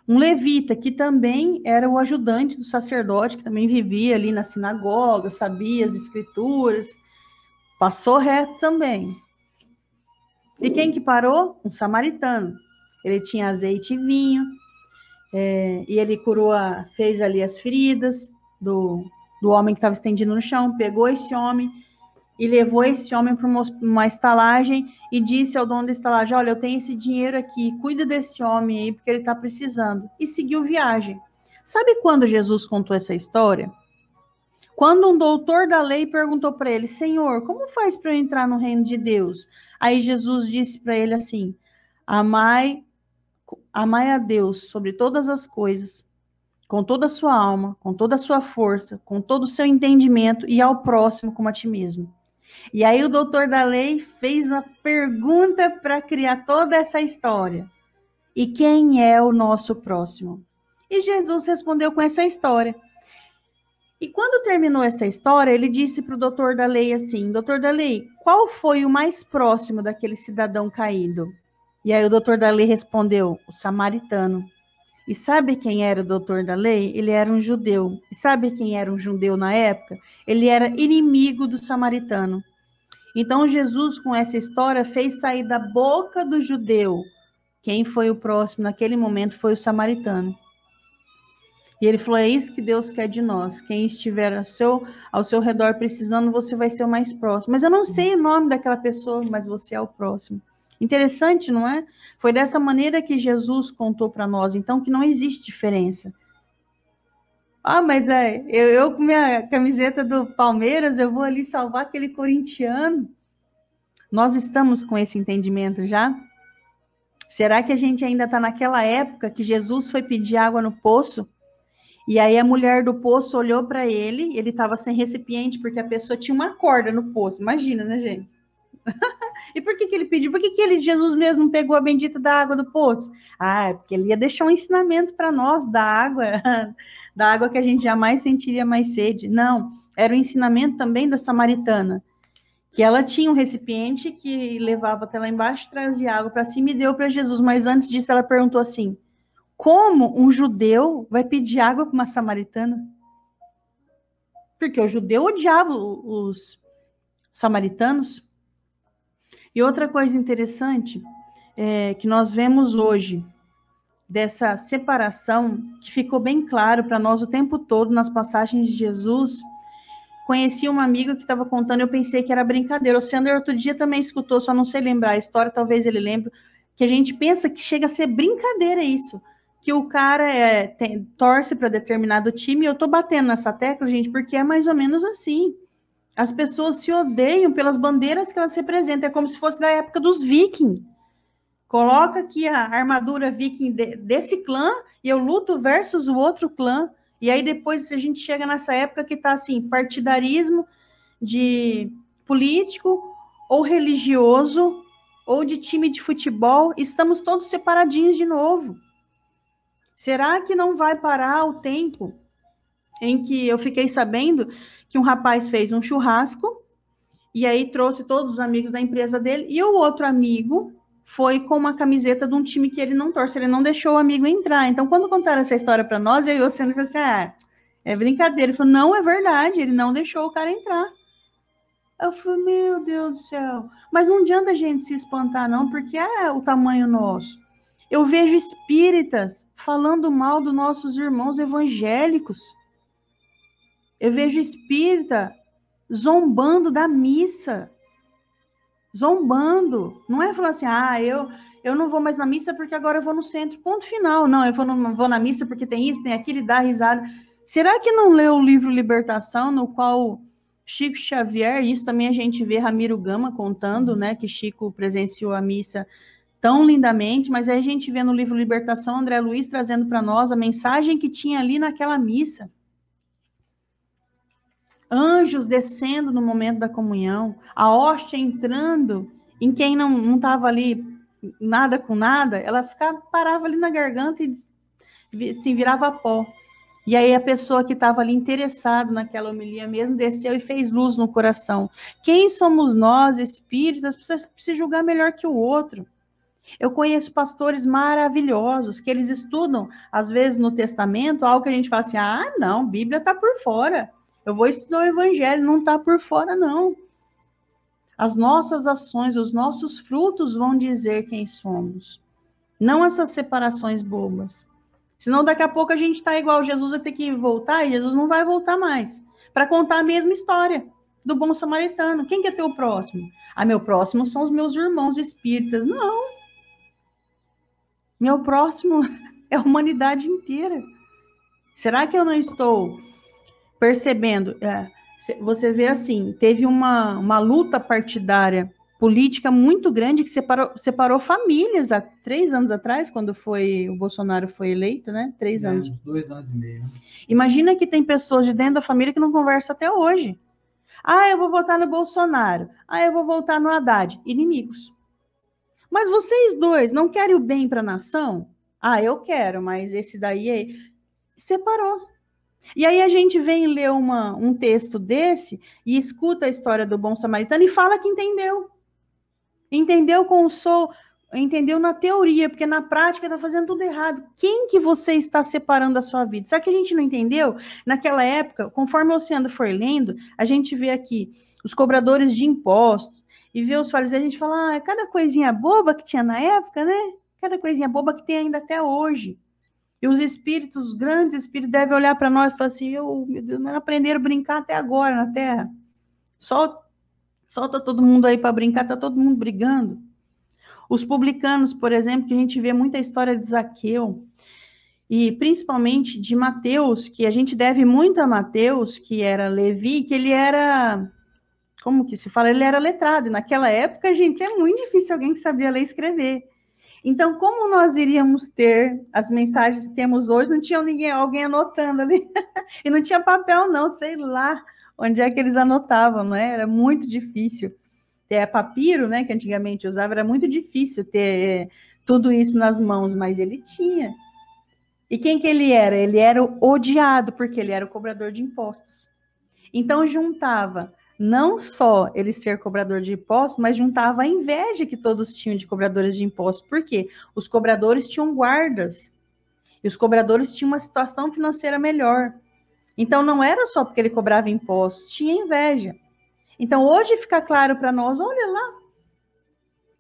um levita, que também era o ajudante do sacerdote, que também vivia ali na sinagoga, sabia as escrituras. Passou reto também. E quem que parou? Um samaritano. Ele tinha azeite e vinho, e ele curou, fez ali as feridas do homem que estava estendido no chão, pegou esse homem e levou esse homem para uma estalagem e disse ao dono da estalagem, olha, eu tenho esse dinheiro aqui, cuida desse homem aí, porque ele está precisando. E seguiu viagem. Sabe quando Jesus contou essa história? Quando um doutor da lei perguntou para ele, Senhor, como faz para eu entrar no reino de Deus? Aí Jesus disse para ele assim, amai a Deus sobre todas as coisas, com toda a sua alma, com toda a sua força, com todo o seu entendimento e ao próximo como a ti mesmo. E aí o doutor da lei fez uma pergunta para criar toda essa história. E quem é o nosso próximo? E Jesus respondeu com essa história. E quando terminou essa história, ele disse para o doutor da lei assim, doutor da lei, qual foi o mais próximo daquele cidadão caído? E aí o doutor da lei respondeu, o samaritano. E sabe quem era o doutor da lei? Ele era um judeu. E sabe quem era um judeu na época? Ele era inimigo do samaritano. Então Jesus, com essa história, fez sair da boca do judeu. Quem foi o próximo naquele momento foi o samaritano. E ele falou, é isso que Deus quer de nós. Quem estiver ao seu redor precisando, você vai ser o mais próximo. Mas eu não sei o nome daquela pessoa, mas você é o próximo. Interessante, não é? Foi dessa maneira que Jesus contou para nós, então, que não existe diferença. Ah, mas eu com minha camiseta do Palmeiras, eu vou ali salvar aquele corintiano. Nós estamos com esse entendimento já? Será que a gente ainda está naquela época que Jesus foi pedir água no poço? E aí a mulher do poço olhou para ele estava sem recipiente, porque a pessoa tinha uma corda no poço. Imagina, né, gente? E por que ele pediu? Por que Jesus mesmo não pegou a bendita da água do poço? Ah, é porque ele ia deixar um ensinamento para nós da água que a gente jamais sentiria mais sede. Não, era o ensinamento também da samaritana, que ela tinha um recipiente que levava até lá embaixo, trazia água para cima e deu para Jesus. Mas antes disso ela perguntou assim, como um judeu vai pedir água para uma samaritana? Porque o judeu odiava os samaritanos. E outra coisa interessante que nós vemos hoje, dessa separação, que ficou bem claro para nós o tempo todo nas passagens de Jesus. Conheci uma amiga que estava contando, eu pensei que era brincadeira. O Sander outro dia também escutou, só não sei lembrar a história, talvez ele lembre, que a gente pensa que chega a ser brincadeira isso, que o cara torce para determinado time, e eu estou batendo nessa tecla, gente, porque é mais ou menos assim. As pessoas se odeiam pelas bandeiras que elas representam. É como se fosse da época dos vikings. Coloca aqui a armadura viking desse clã e eu luto versus o outro clã. E aí depois a gente chega nessa época que está assim, partidarismo de político ou religioso ou de time de futebol. Estamos todos separadinhos de novo. Será que não vai parar o tempo em que eu fiquei sabendo que um rapaz fez um churrasco e aí trouxe todos os amigos da empresa dele e o outro amigo foi com uma camiseta de um time que ele não torce, ele não deixou o amigo entrar. Então, quando contaram essa história para nós, eu e o Sandro falei assim, é brincadeira. Ele falou, não, é verdade, ele não deixou o cara entrar. Eu falei, meu Deus do céu. Mas não adianta a gente se espantar, não, porque é o tamanho nosso. Eu vejo espíritas falando mal dos nossos irmãos evangélicos. Eu vejo espírita zombando da missa. Zombando. Não é falar assim, eu não vou mais na missa porque agora eu vou no centro. Ponto final. Não, eu vou na missa porque tem isso, tem aquilo, e dá risada. Será que não leu o livro Libertação, no qual Chico Xavier, isso também a gente vê Ramiro Gama contando, né, que Chico presenciou a missa tão lindamente, mas aí a gente vê no livro Libertação André Luiz trazendo para nós a mensagem que tinha ali naquela missa. Anjos descendo no momento da comunhão, a hóstia entrando em quem não estava ali nada com nada, ela parava ali na garganta e assim, virava pó. E aí a pessoa que estava ali interessada naquela homilia mesmo desceu e fez luz no coração. Quem somos nós, espíritas, para se julgar melhor que o outro? Eu conheço pastores maravilhosos que eles estudam, às vezes no testamento, algo que a gente fala assim, não, Bíblia está por fora. Eu vou estudar o evangelho, não está por fora, não. As nossas ações, os nossos frutos vão dizer quem somos. Não essas separações bobas. Senão daqui a pouco a gente está igual, Jesus vai ter que voltar e Jesus não vai voltar mais. Para contar a mesma história do bom samaritano. Quem que é teu próximo? Meu próximo são os meus irmãos espíritas. Não. Meu próximo é a humanidade inteira. Será que eu não estou percebendo? Você vê assim, teve uma luta partidária política muito grande que separou famílias há 3 anos atrás, quando o Bolsonaro foi eleito, né? 3 anos. 2 anos e meio. Imagina que tem pessoas de dentro da família que não conversam até hoje. Eu vou votar no Bolsonaro. Eu vou votar no Haddad. Inimigos. Mas vocês dois não querem o bem para a nação? Eu quero, mas esse daí separou. E aí a gente vem ler um texto desse e escuta a história do bom samaritano e fala que entendeu. Entendeu entendeu na teoria, porque na prática está fazendo tudo errado. Quem que você está separando da sua vida? Será que a gente não entendeu? Naquela época, conforme o Oceano foi lendo, a gente vê aqui os cobradores de impostos e vê os fariseus, a gente fala, cada coisinha boba que tinha na época, né? Cada coisinha boba que tem ainda até hoje. E os espíritos, os grandes espíritos, devem olhar para nós e falar assim, meu Deus, não aprenderam a brincar até agora na Terra. Solta todo mundo aí para brincar, tá todo mundo brigando. Os publicanos, por exemplo, que a gente vê muita história de Zaqueu, e principalmente de Mateus, que a gente deve muito a Mateus, que era Levi, que ele era, como que se fala? Ele era letrado, e naquela época, gente, é muito difícil alguém que sabia ler e escrever. Então, como nós iríamos ter as mensagens que temos hoje, não tinha alguém anotando ali, e não tinha papel não, sei lá onde é que eles anotavam, né? Era muito difícil. Papiro, né, que antigamente usava, era muito difícil ter tudo isso nas mãos, mas ele tinha. E quem que ele era? Ele era o odiado, porque ele era o cobrador de impostos. Então, juntava não só ele ser cobrador de impostos, mas juntava a inveja que todos tinham de cobradores de impostos. Por quê? Os cobradores tinham guardas, e os cobradores tinham uma situação financeira melhor. Então, não era só porque ele cobrava impostos, tinha inveja. Então, hoje fica claro para nós, olha lá,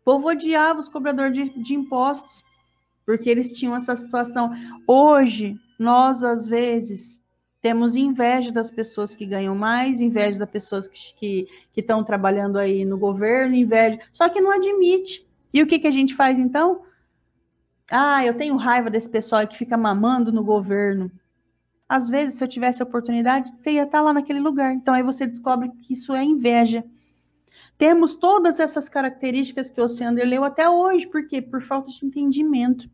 o povo odiava os cobradores de impostos, porque eles tinham essa situação. Hoje, nós, às vezes, temos inveja das pessoas que ganham mais, inveja das pessoas que estão trabalhando aí no governo, inveja, só que não admite. E o que a gente faz, então? Eu tenho raiva desse pessoal que fica mamando no governo. Às vezes, se eu tivesse a oportunidade, você ia estar lá naquele lugar. Então, aí você descobre que isso é inveja. Temos todas essas características que o Oceano leu até hoje. Por quê? Por falta de entendimento.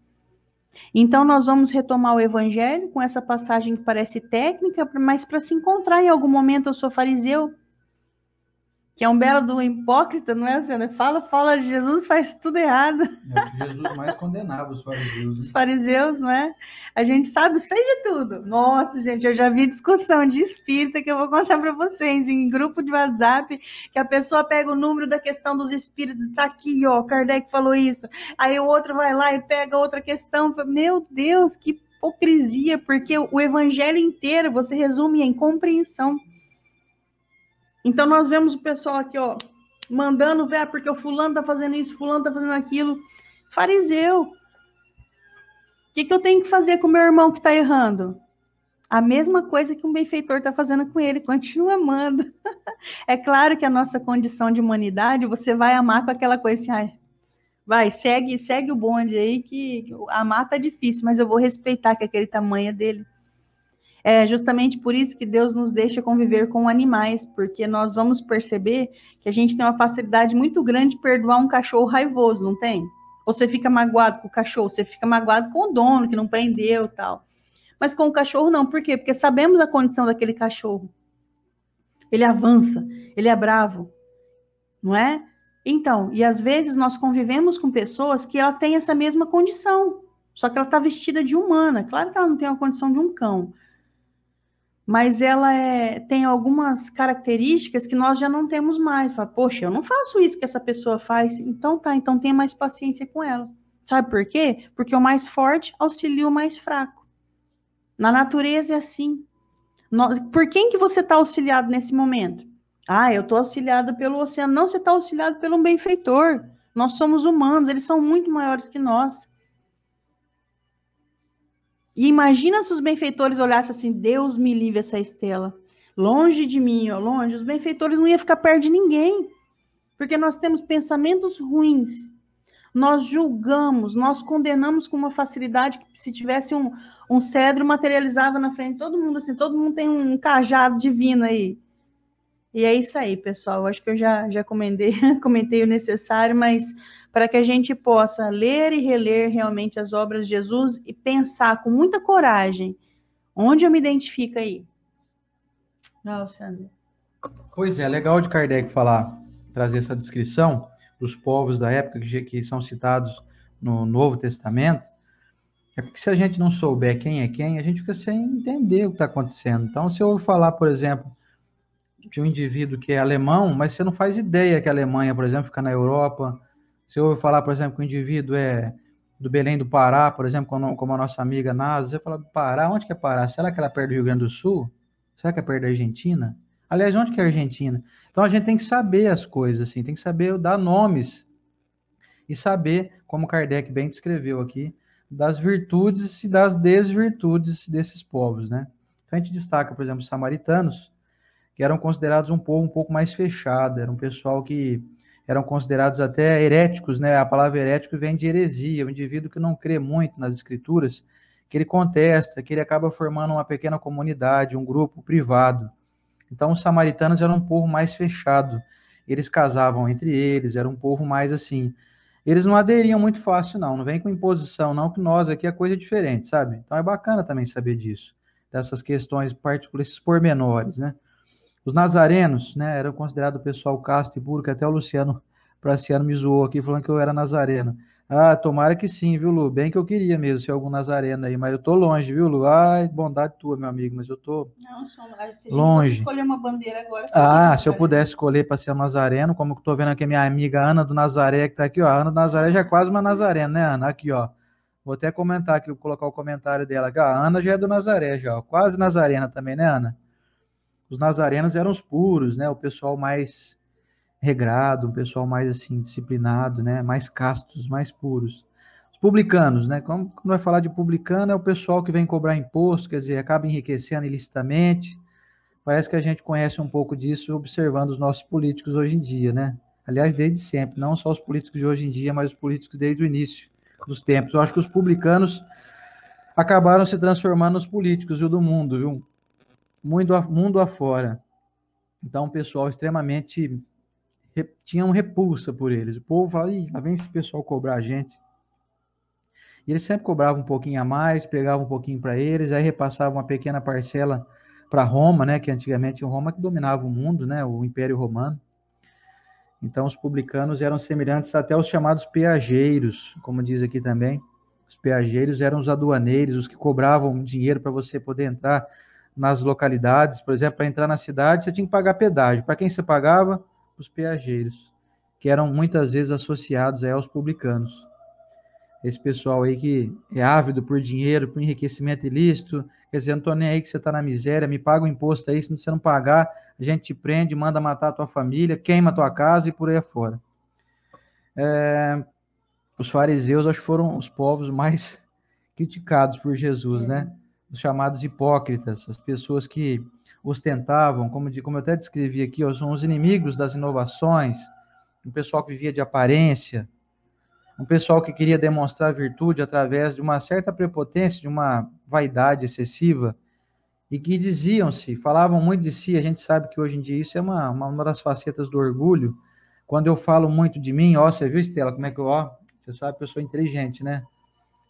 Então, nós vamos retomar o Evangelho com essa passagem que parece técnica, mas para se encontrar em algum momento, eu sou fariseu. Que é um belo do hipócrita, não é, Sandra? Fala de Jesus, faz tudo errado. É o que Jesus mais condenava os fariseus, Os né? fariseus, não é? A gente sabe, sei de tudo. Nossa, gente, eu já vi discussão de espírita que eu vou contar para vocês em grupo de WhatsApp, que a pessoa pega o número da questão dos espíritos, tá aqui, ó, Kardec falou isso. Aí o outro vai lá e pega outra questão. Meu Deus, que hipocrisia, porque o evangelho inteiro você resume em compreensão. Então nós vemos o pessoal aqui, ó, mandando ver, porque o fulano tá fazendo isso, fulano tá fazendo aquilo. Fariseu. O que eu tenho que fazer com o meu irmão que tá errando? A mesma coisa que um benfeitor tá fazendo com ele, continua amando. É claro que a nossa condição de humanidade, você vai amar com aquela coisa assim, ai, vai, segue o bonde aí, que amar tá difícil, mas eu vou respeitar que aquele tamanho é dele. É justamente por isso que Deus nos deixa conviver com animais, porque nós vamos perceber que a gente tem uma facilidade muito grande de perdoar um cachorro raivoso, não tem? Ou você fica magoado com o cachorro, você fica magoado com o dono que não prendeu, tal. Mas com o cachorro não, por quê? Porque sabemos a condição daquele cachorro. Ele avança, ele é bravo, não é? Então, e às vezes nós convivemos com pessoas que ela tem essa mesma condição, só que ela está vestida de humana. Claro que ela não tem a condição de um cão, mas ela tem algumas características que nós já não temos mais. Fala, poxa, eu não faço isso que essa pessoa faz. Então tá, então tenha mais paciência com ela. Sabe por quê? Porque o mais forte auxilia o mais fraco. Na natureza é assim. Por quem que você está auxiliado nesse momento? Ah, eu estou auxiliado pelo oceano. Não, você está auxiliado pelo benfeitor. Nós somos humanos, eles são muito maiores que nós. E imagina se os benfeitores olhassem assim, Deus me livre essa Estela. Longe de mim, ó, longe. Os benfeitores não iam ficar perto de ninguém. Porque nós temos pensamentos ruins. Nós julgamos, nós condenamos com uma facilidade que se tivesse um cedro materializava na frente de todo mundo, assim, todo mundo tem um cajado divino aí. E é isso aí, pessoal. Eu acho que eu já comentei o necessário, mas para que a gente possa ler e reler realmente as obras de Jesus e pensar com muita coragem onde eu me identifico aí. Não, Sandra. Pois é, legal de Kardec trazer essa descrição dos povos da época que são citados no Novo Testamento. É porque se a gente não souber quem é quem, a gente fica sem entender o que está acontecendo. Então, se eu ouvir falar, por exemplo, de um indivíduo que é alemão, mas você não faz ideia que a Alemanha, por exemplo, fica na Europa. Se eu ouvir falar, por exemplo, que o indivíduo é do Belém do Pará, por exemplo, como a nossa amiga Nasa, você fala, Pará, onde que é Pará? Será que ela é perto do Rio Grande do Sul? Será que é perto da Argentina? Aliás, onde que é a Argentina? Então a gente tem que saber as coisas, assim, tem que saber dar nomes e saber, como Kardec bem descreveu aqui, das virtudes e das desvirtudes desses povos, né? Então a gente destaca, por exemplo, os samaritanos, que eram considerados um povo um pouco mais fechado, era um pessoal que eram considerados até heréticos, né? A palavra herético vem de heresia, um indivíduo que não crê muito nas escrituras, que ele contesta, que ele acaba formando uma pequena comunidade, um grupo privado. Então, os samaritanos eram um povo mais fechado, eles casavam entre eles, era um povo mais assim. Eles não aderiam muito fácil, não vem com imposição, não, que nós aqui a coisa é diferente, sabe? Então é bacana também saber disso, dessas questões particulares, esses pormenores, né? Os nazarenos, né, eram considerados o pessoal casto e puro, que até o Luciano Praciano me zoou aqui, falando que eu era nazareno. Ah, tomara que sim, viu, Lu? Bem que eu queria mesmo ser algum nazareno aí, mas eu tô longe, viu, Lu? Ai, bondade tua, meu amigo, mas eu tô Não, se a gente longe. fosse escolher uma bandeira agora... Se eu pudesse escolher para ser um nazareno, como eu tô vendo aqui a minha amiga Ana do Nazaré, que tá aqui, ó. A Ana do Nazaré já é quase uma nazarena, né, Ana? Aqui, ó. Vou até comentar aqui, vou colocar o comentário dela aqui. A Ana já é do Nazaré, já, ó. Quase nazarena também, né, Ana? Os nazarenos eram os puros, né? O pessoal mais regrado, o pessoal mais assim disciplinado, né? Mais castos, mais puros. Os publicanos, né? Quando vai falar de publicano é o pessoal que vem cobrar imposto, quer dizer, acaba enriquecendo ilicitamente. Parece que a gente conhece um pouco disso observando os nossos políticos hoje em dia, né? Aliás, desde sempre, não só os políticos de hoje em dia, mas os políticos desde o início dos tempos. Eu acho que os publicanos acabaram se transformando nos políticos, viu, do mundo, viu? Mundo afora. Então, o pessoal extremamente tinha repulsa por eles. O povo fala, ih, lá vem esse pessoal cobrar a gente. E eles sempre cobravam um pouquinho a mais, pegavam um pouquinho para eles, aí repassavam uma pequena parcela para Roma, né, que antigamente Roma que dominava o mundo, né, o Império Romano. Então, os publicanos eram semelhantes até aos chamados peageiros, como diz aqui também. Os peageiros eram os aduaneiros, os que cobravam dinheiro para você poder entrar nas localidades. Por exemplo, para entrar na cidade, você tinha que pagar pedágio. Para quem você pagava? Os peageiros, que eram muitas vezes associados aí aos publicanos. Esse pessoal aí que é ávido por dinheiro, por enriquecimento ilícito, quer dizer, não estou nem aí que você está na miséria, me paga o imposto aí, se você não pagar, a gente te prende, manda matar a tua família, queima a tua casa e por aí afora. Os fariseus, acho que foram os povos mais criticados por Jesus, né? Os chamados hipócritas, as pessoas que ostentavam, como eu até descrevi aqui, são os inimigos das inovações, um pessoal que vivia de aparência, um pessoal que queria demonstrar virtude através de uma certa prepotência, de uma vaidade excessiva, e que falavam muito de si. A gente sabe que hoje em dia isso é uma das facetas do orgulho. Quando eu falo muito de mim, você viu, Estela, como é que você sabe que eu sou inteligente, né?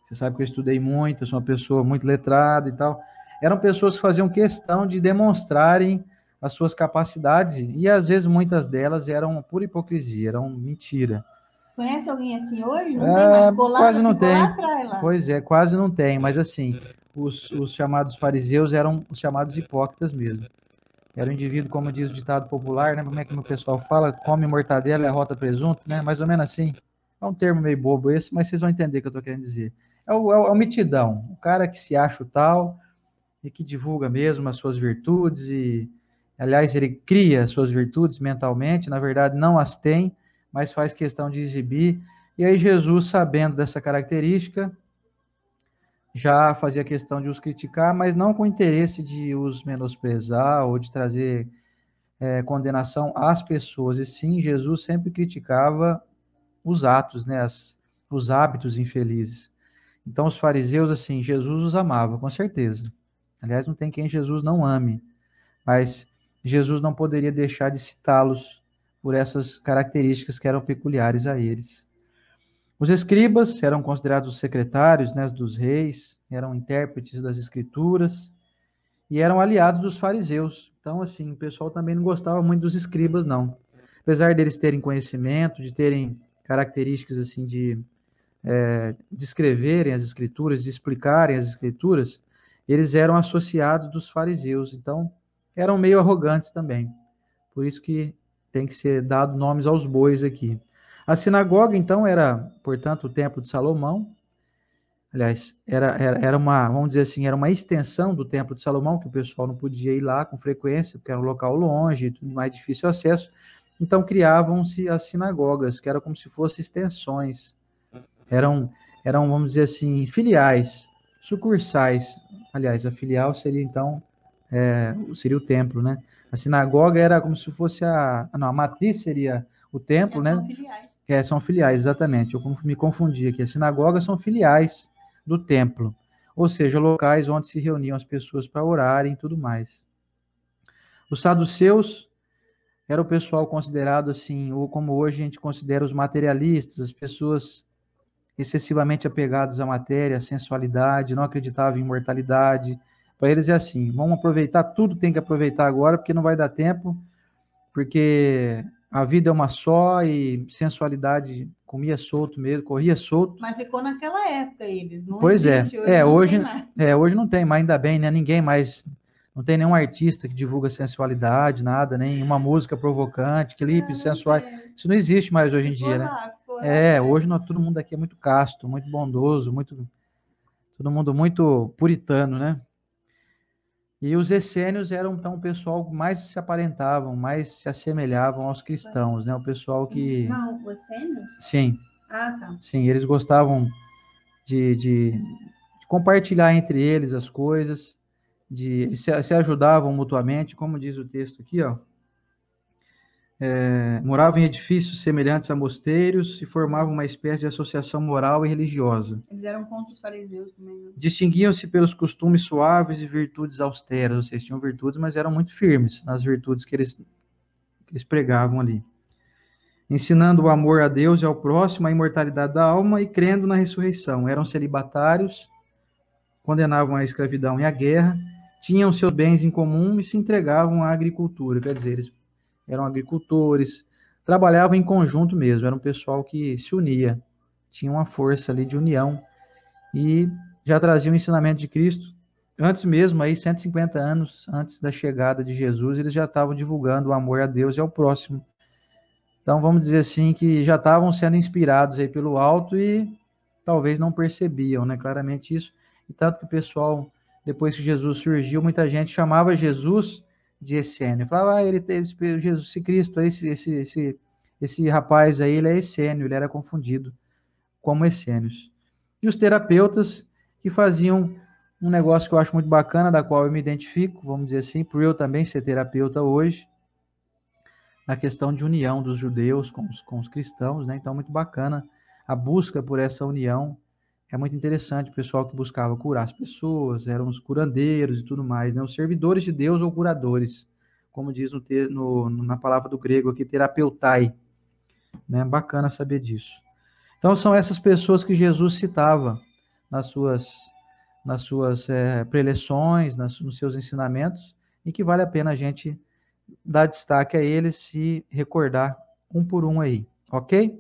Você sabe que eu estudei muito, eu sou uma pessoa muito letrada e tal. Eram pessoas que faziam questão de demonstrarem as suas capacidades, e às vezes muitas delas eram pura hipocrisia, eram mentira. Conhece alguém assim hoje? Não tem mais. Quase não tem. Lá atrás, lá. Pois é, quase não tem, mas assim, os chamados fariseus eram os chamados hipócritas mesmo. Era um indivíduo, como diz o ditado popular, né? Como é que o pessoal fala? Come mortadela e arrota presunto, né? Mais ou menos assim. É um termo meio bobo esse, mas vocês vão entender o que eu estou querendo dizer. É o mitidão, o cara que se acha o tal e que divulga mesmo as suas virtudes e, aliás, ele cria as suas virtudes mentalmente, na verdade não as tem, mas faz questão de exibir. E aí Jesus, sabendo dessa característica, já fazia questão de os criticar, mas não com interesse de os menosprezar ou de trazer condenação às pessoas, e sim, Jesus sempre criticava os atos, né, os hábitos infelizes. Então, os fariseus, assim, Jesus os amava, com certeza. Aliás, não tem quem Jesus não ame, mas Jesus não poderia deixar de citá-los por essas características que eram peculiares a eles. Os escribas eram considerados os secretários, né, dos reis, eram intérpretes das escrituras e eram aliados dos fariseus. Então, assim, o pessoal também não gostava muito dos escribas, não. Apesar deles terem conhecimento, de terem características, assim, de escreverem as escrituras, de explicarem as escrituras, eles eram associados dos fariseus, então eram meio arrogantes também. Por isso que tem que ser dado nomes aos bois aqui. A sinagoga, então, era, portanto, o Templo de Salomão. Aliás, era uma, vamos dizer assim, era uma extensão do Templo de Salomão, que o pessoal não podia ir lá com frequência, porque era um local longe, tudo mais difícil acesso. Então, criavam-se as sinagogas, que eram como se fossem extensões. Eram, vamos dizer assim, filiais, sucursais. Aliás, a filial seria, então, seria o templo, né? A sinagoga era como se fosse a matriz seria o templo, né? São filiais. São filiais, exatamente. Eu me confundi aqui. As sinagogas são filiais do templo, ou seja, locais onde se reuniam as pessoas para orarem e tudo mais. Os saduceus era o pessoal considerado assim, ou como hoje a gente considera os materialistas, as pessoas excessivamente apegadas à matéria, à sensualidade, não acreditavam em imortalidade. Para eles é assim, vamos aproveitar tudo, tem que aproveitar agora, porque não vai dar tempo, porque a vida é uma só e sensualidade comia solto mesmo, corria solto. Mas ficou naquela época eles, não pois existe, hoje não tem mais, ainda bem, né? Ninguém mais, não tem nenhum artista que divulga sensualidade, nada, nem uma música provocante, clipes sensuais. Isso não existe mais hoje em dia, né? Hoje todo mundo aqui é muito casto, muito bondoso, todo mundo muito puritano, né? E os essênios eram, então, o pessoal que mais se aparentavam, mais se assemelhavam aos cristãos, né? O pessoal que... Não, os essênios? Sim. Ah, tá. Sim, eles gostavam de compartilhar entre eles as coisas, eles se ajudavam mutuamente, como diz o texto aqui, ó. Moravam em edifícios semelhantes a mosteiros e formavam uma espécie de associação moral e religiosa. Eles eram contra os fariseus também, né? Distinguiam-se pelos costumes suaves e virtudes austeras, ou seja, tinham virtudes, mas eram muito firmes nas virtudes que eles pregavam ali. Ensinando o amor a Deus e ao próximo, a imortalidade da alma e crendo na ressurreição. Eram celibatários, condenavam a escravidão e a guerra, tinham seus bens em comum e se entregavam à agricultura. Quer dizer, eles eram agricultores, trabalhavam em conjunto mesmo, era um pessoal que se unia, tinha uma força ali de união e já trazia o ensinamento de Cristo. Antes mesmo, aí 150 anos antes da chegada de Jesus, eles já estavam divulgando o amor a Deus e ao próximo. Então, vamos dizer assim, que já estavam sendo inspirados aí pelo alto e talvez não percebiam, né, claramente isso. E tanto que o pessoal, depois que Jesus surgiu, muita gente chamava Jesus de essênio. Falava, ele teve Jesus, esse Cristo, esse rapaz aí, ele é essênio, ele era confundido como essênios. E os terapeutas que faziam um negócio que eu acho muito bacana, da qual eu me identifico, vamos dizer assim, por eu também ser terapeuta hoje, na questão de união dos judeus com os cristãos, né? Então, muito bacana a busca por essa união. É muito interessante o pessoal que buscava curar as pessoas, eram os curandeiros e tudo mais, né? Os servidores de Deus ou curadores, como diz na palavra do grego aqui, terapeutai, né? Bacana saber disso. Então, são essas pessoas que Jesus citava nas suas preleções, nos seus ensinamentos, e que vale a pena a gente dar destaque a eles e recordar um por um aí, ok?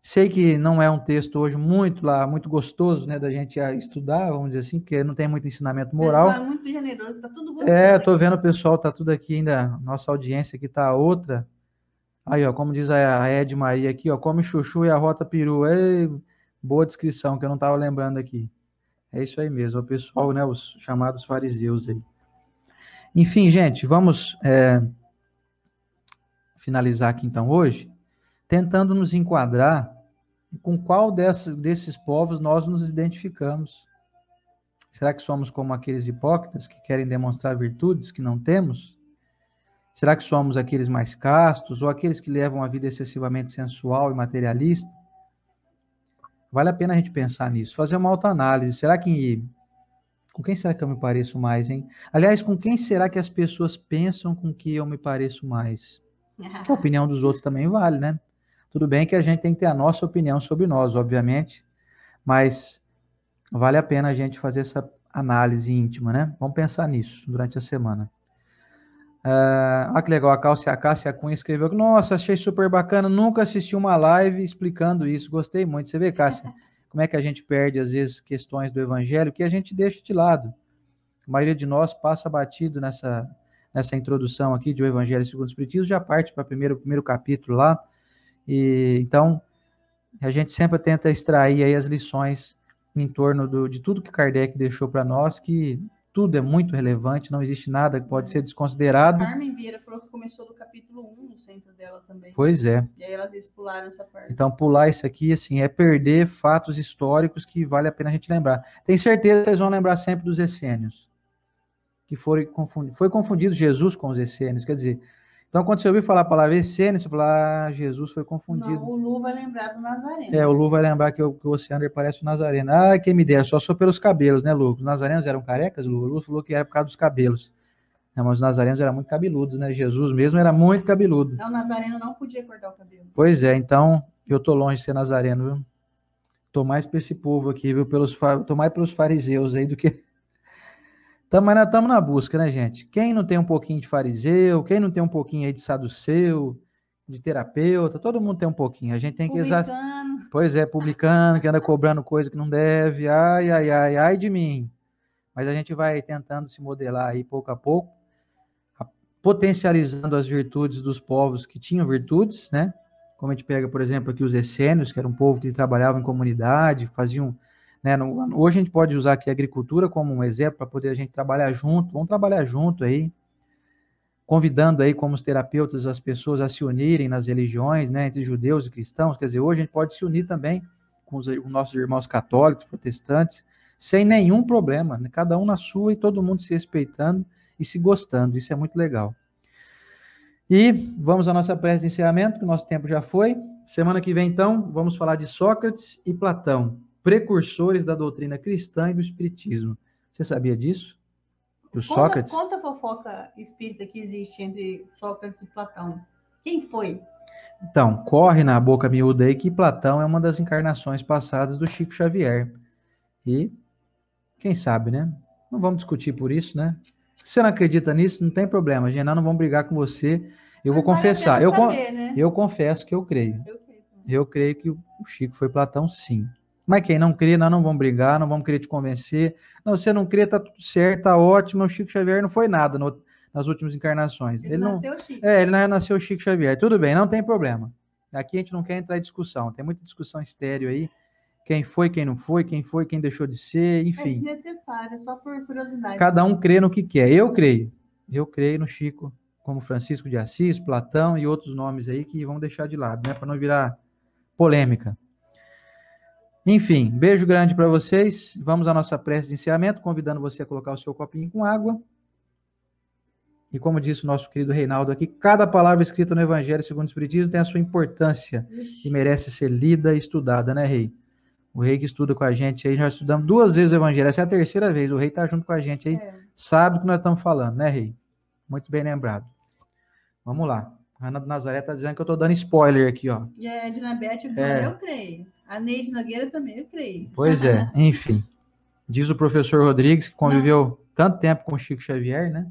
Sei que não é um texto hoje muito gostoso, né, da gente estudar, vamos dizer assim, porque não tem muito ensinamento moral. O pessoal é muito generoso, tá tudo gostoso. Tô vendo o pessoal, tá tudo aqui ainda, nossa audiência aqui tá outra. Aí, ó, como diz a Ed Maria aqui, ó, come chuchu e arrota peru. Ei, boa descrição, que eu não tava lembrando aqui. É isso aí mesmo, o pessoal, né, os chamados fariseus aí. Enfim, gente, vamos finalizar aqui então hoje, tentando nos enquadrar com qual desses povos nós nos identificamos. Será que somos como aqueles hipócritas que querem demonstrar virtudes que não temos? Será que somos aqueles mais castos ou aqueles que levam uma vida excessivamente sensual e materialista? Vale a pena a gente pensar nisso, fazer uma autoanálise. Com quem será que eu me pareço mais, hein? Aliás, com quem será que as pessoas pensam com que eu me pareço mais? A opinião dos outros também vale, né? Tudo bem que a gente tem que ter a nossa opinião sobre nós, obviamente, mas vale a pena a gente fazer essa análise íntima, né? Vamos pensar nisso durante a semana. Que legal, a Cássia Cunha escreveu, nossa, achei super bacana, nunca assisti uma live explicando isso, gostei muito. Você vê, Cássia, como é que a gente perde, às vezes, questões do evangelho que a gente deixa de lado. A maioria de nós passa batido nessa introdução aqui de O Evangelho segundo o Espiritismo, já parte para o primeiro capítulo lá, e então a gente sempre tenta extrair aí as lições em torno de tudo que Kardec deixou para nós, que tudo é muito relevante, não existe nada que pode ser desconsiderado. A Carmen Vieira falou que começou do capítulo 1 no centro dela também. Pois é. E aí elas pularam essa parte. Então, pular isso aqui, assim, é perder fatos históricos que vale a pena a gente lembrar. Tenho certeza que vocês vão lembrar sempre dos essênios, que foi confundido Jesus com os essênios, quer dizer, então quando você ouvir falar a palavra essênio, você fala, Jesus foi confundido. Não, o Lu vai lembrar do Nazareno. O Lu vai lembrar que o Oceander parece o Nazareno. Quem me dera, só pelos cabelos, né, Lu? Os nazarenos eram carecas, Lu? O Lu falou que era por causa dos cabelos. Mas os nazarenos eram muito cabeludos, né? Jesus mesmo era muito cabeludo. Não, o Nazareno não podia cortar o cabelo. Pois é, então eu tô longe de ser nazareno, viu? Tô mais para esse povo aqui, viu? Tô mais pelos fariseus aí do que... Mas nós estamos na busca, né, gente? Quem não tem um pouquinho de fariseu, quem não tem um pouquinho aí de saduceu, de terapeuta, todo mundo tem um pouquinho. A gente tem que Publicano. Pois é, publicano, que anda cobrando coisa que não deve. Ai de mim. Mas a gente vai tentando se modelar aí pouco a pouco, potencializando as virtudes dos povos que tinham virtudes, né? Como a gente pega, por exemplo, aqui os essênios, que era um povo que trabalhava em comunidade, faziam... Né, hoje a gente pode usar aqui a agricultura como um exemplo para poder a gente trabalhar junto, vamos trabalhar junto aí, convidando aí como os terapeutas as pessoas a se unirem nas religiões, né, entre judeus e cristãos, quer dizer, hoje a gente pode se unir também com os nossos irmãos católicos, protestantes, sem nenhum problema, né, cada um na sua e todo mundo se respeitando e se gostando, isso é muito legal. E vamos à nossa prece de encerramento, que o nosso tempo já foi. Semana que vem, então, vamos falar de Sócrates e Platão, precursores da doutrina cristã e do espiritismo. Você sabia disso? Sócrates? Conta a fofoca espírita que existe entre Sócrates e Platão. Quem foi? Então, corre na boca miúda aí que Platão é uma das encarnações passadas do Chico Xavier. E, quem sabe, né? Não vamos discutir por isso, né? Se você não acredita nisso, não tem problema, gente. Nós não vamos brigar com você. Eu vou Mas vale a confessar, pena saber, né? eu confesso que eu creio. Eu creio também. Eu creio que o Chico foi Platão, sim. Mas quem não crê, nós não vamos brigar, não vamos querer te convencer. Não, você não crê, tá tudo certo, tá ótimo. O Chico Xavier não foi nada nas últimas encarnações. Ele nasceu Chico. Ele não nasceu Chico Xavier. Tudo bem, não tem problema. Aqui a gente não quer entrar em discussão. Tem muita discussão estéreo aí. Quem foi, quem não foi, quem deixou de ser, É enfim. desnecessário, só por curiosidade. Cada um crê no que quer. Eu creio. Eu creio no Chico, como Francisco de Assis, Platão e outros nomes aí que vão deixar de lado, né? Para não virar polêmica. Enfim, beijo grande para vocês. Vamos à nossa prece de encerramento, convidando você a colocar o seu copinho com água. E como disse o nosso querido Reinaldo aqui, cada palavra escrita no Evangelho segundo o Espiritismo tem a sua importância e merece ser lida e estudada, né, Rei? O Rei que estuda com a gente aí, já estudamos 2 vezes o Evangelho, essa é a 3ª vez, o Rei está junto com a gente aí, sabe o que nós estamos falando, né, Rei? Muito bem lembrado. Vamos lá. A Ana do Nazaré está dizendo que eu estou dando spoiler aqui, ó. E a Edna Beth, eu creio. A Neide Nogueira também, eu creio. Pois é, enfim. Diz o professor Rodrigues, que conviveu tanto tempo com o Chico Xavier, né?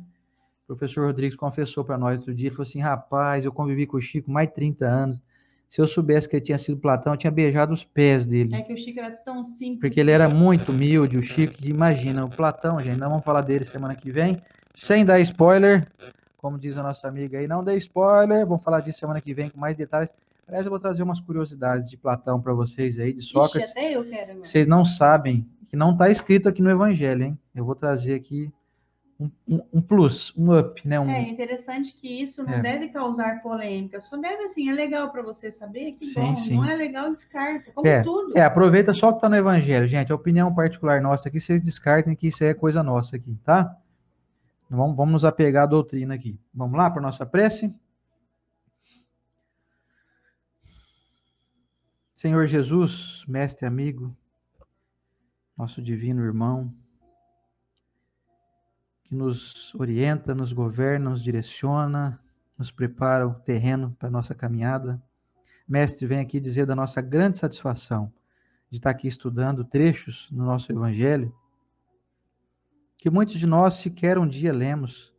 O professor Rodrigues confessou para nós outro dia, ele falou assim, rapaz, eu convivi com o Chico mais de 30 anos. Se eu soubesse que ele tinha sido Platão, eu tinha beijado os pés dele. É que o Chico era tão simples. Porque ele era muito humilde, o Chico, imagina, o Platão, gente, nós vamos falar dele semana que vem, sem dar spoiler, como diz a nossa amiga aí, não dê spoiler, vamos falar disso semana que vem com mais detalhes. Aliás, eu vou trazer umas curiosidades de Platão para vocês aí, de Sócrates. Até eu quero, mano. Vocês não sabem, que não está escrito aqui no Evangelho, hein? Eu vou trazer aqui um plus, um up, né? É interessante que isso não deve causar polêmica, só deve, assim, é legal para você saber que bom, não é legal, descarta, como tudo. Aproveita só o que está no Evangelho, gente, a opinião particular nossa aqui, vocês descartem que isso é coisa nossa aqui, tá? Vamos nos apegar à doutrina aqui. Vamos lá para a nossa prece? Senhor Jesus, mestre amigo, nosso divino irmão, que nos orienta, nos governa, nos direciona, nos prepara o terreno para a nossa caminhada. Mestre, vem aqui dizer da nossa grande satisfação de estar aqui estudando trechos no nosso Evangelho, que muitos de nós sequer um dia lemos,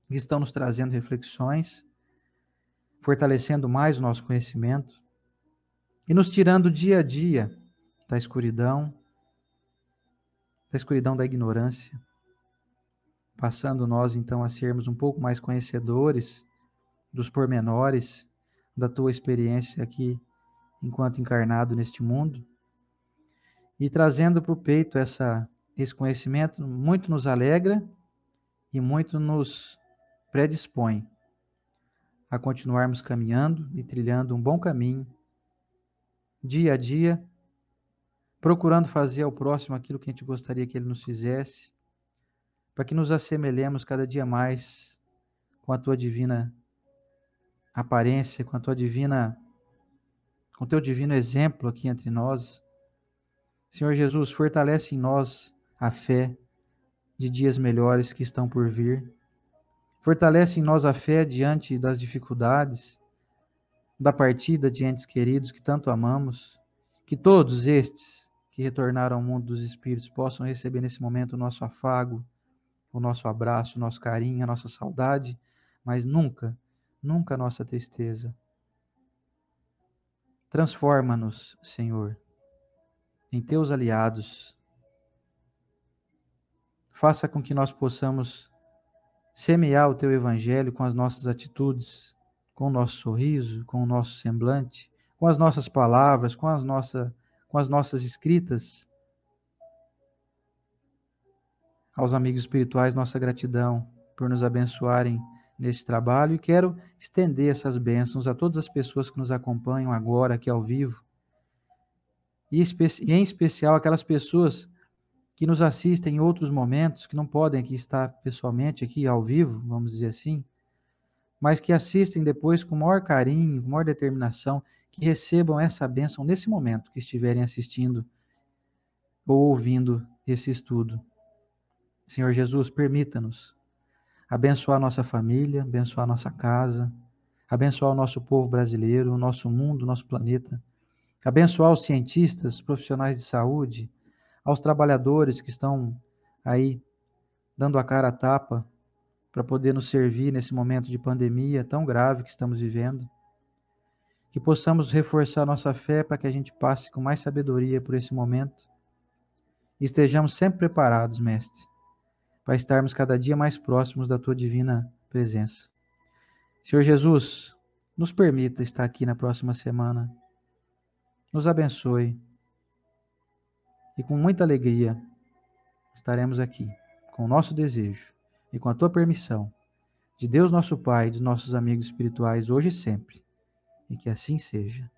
que estão nos trazendo reflexões, fortalecendo mais o nosso conhecimento e nos tirando dia a dia da escuridão da ignorância, passando nós, então, a sermos um pouco mais conhecedores dos pormenores da tua experiência aqui, enquanto encarnado neste mundo, e trazendo para o peito esse conhecimento, muito nos alegra e muito nos predispõe a continuarmos caminhando e trilhando um bom caminho, dia a dia, procurando fazer ao próximo aquilo que a gente gostaria que ele nos fizesse, para que nos assemelhemos cada dia mais com a tua divina aparência, com o teu divino exemplo aqui entre nós. Senhor Jesus, fortalece em nós a fé de dias melhores que estão por vir. Fortalece em nós a fé diante das dificuldades, da partida de entes queridos que tanto amamos. Que todos estes que retornaram ao mundo dos espíritos possam receber nesse momento o nosso afago, o nosso abraço, o nosso carinho, a nossa saudade, mas nunca a nossa tristeza. Transforma-nos, Senhor, em teus aliados. Faça com que nós possamos semear o teu evangelho com as nossas atitudes, com o nosso sorriso, com o nosso semblante, com as nossas palavras, com as nossas escritas. Aos amigos espirituais, nossa gratidão por nos abençoarem neste trabalho, e quero estender essas bênçãos a todas as pessoas que nos acompanham agora aqui ao vivo, e em especial aquelas pessoas que nos assistem em outros momentos, que não podem aqui estar pessoalmente aqui ao vivo, vamos dizer assim, mas que assistem depois com maior carinho, com maior determinação, que recebam essa bênção nesse momento que estiverem assistindo ou ouvindo esse estudo. Senhor Jesus, permita-nos abençoar nossa família, abençoar nossa casa, abençoar o nosso povo brasileiro, o nosso mundo, o nosso planeta, abençoar os cientistas, os profissionais de saúde, aos trabalhadores que estão aí dando a cara a tapa para poder nos servir nesse momento de pandemia tão grave que estamos vivendo. Que possamos reforçar nossa fé para que a gente passe com mais sabedoria por esse momento. E estejamos sempre preparados, Mestre, para estarmos cada dia mais próximos da Tua divina presença. Senhor Jesus, nos permita estar aqui na próxima semana. Nos abençoe. E com muita alegria estaremos aqui, com o nosso desejo e com a Tua permissão, de Deus nosso Pai e dos nossos amigos espirituais hoje e sempre. E que assim seja.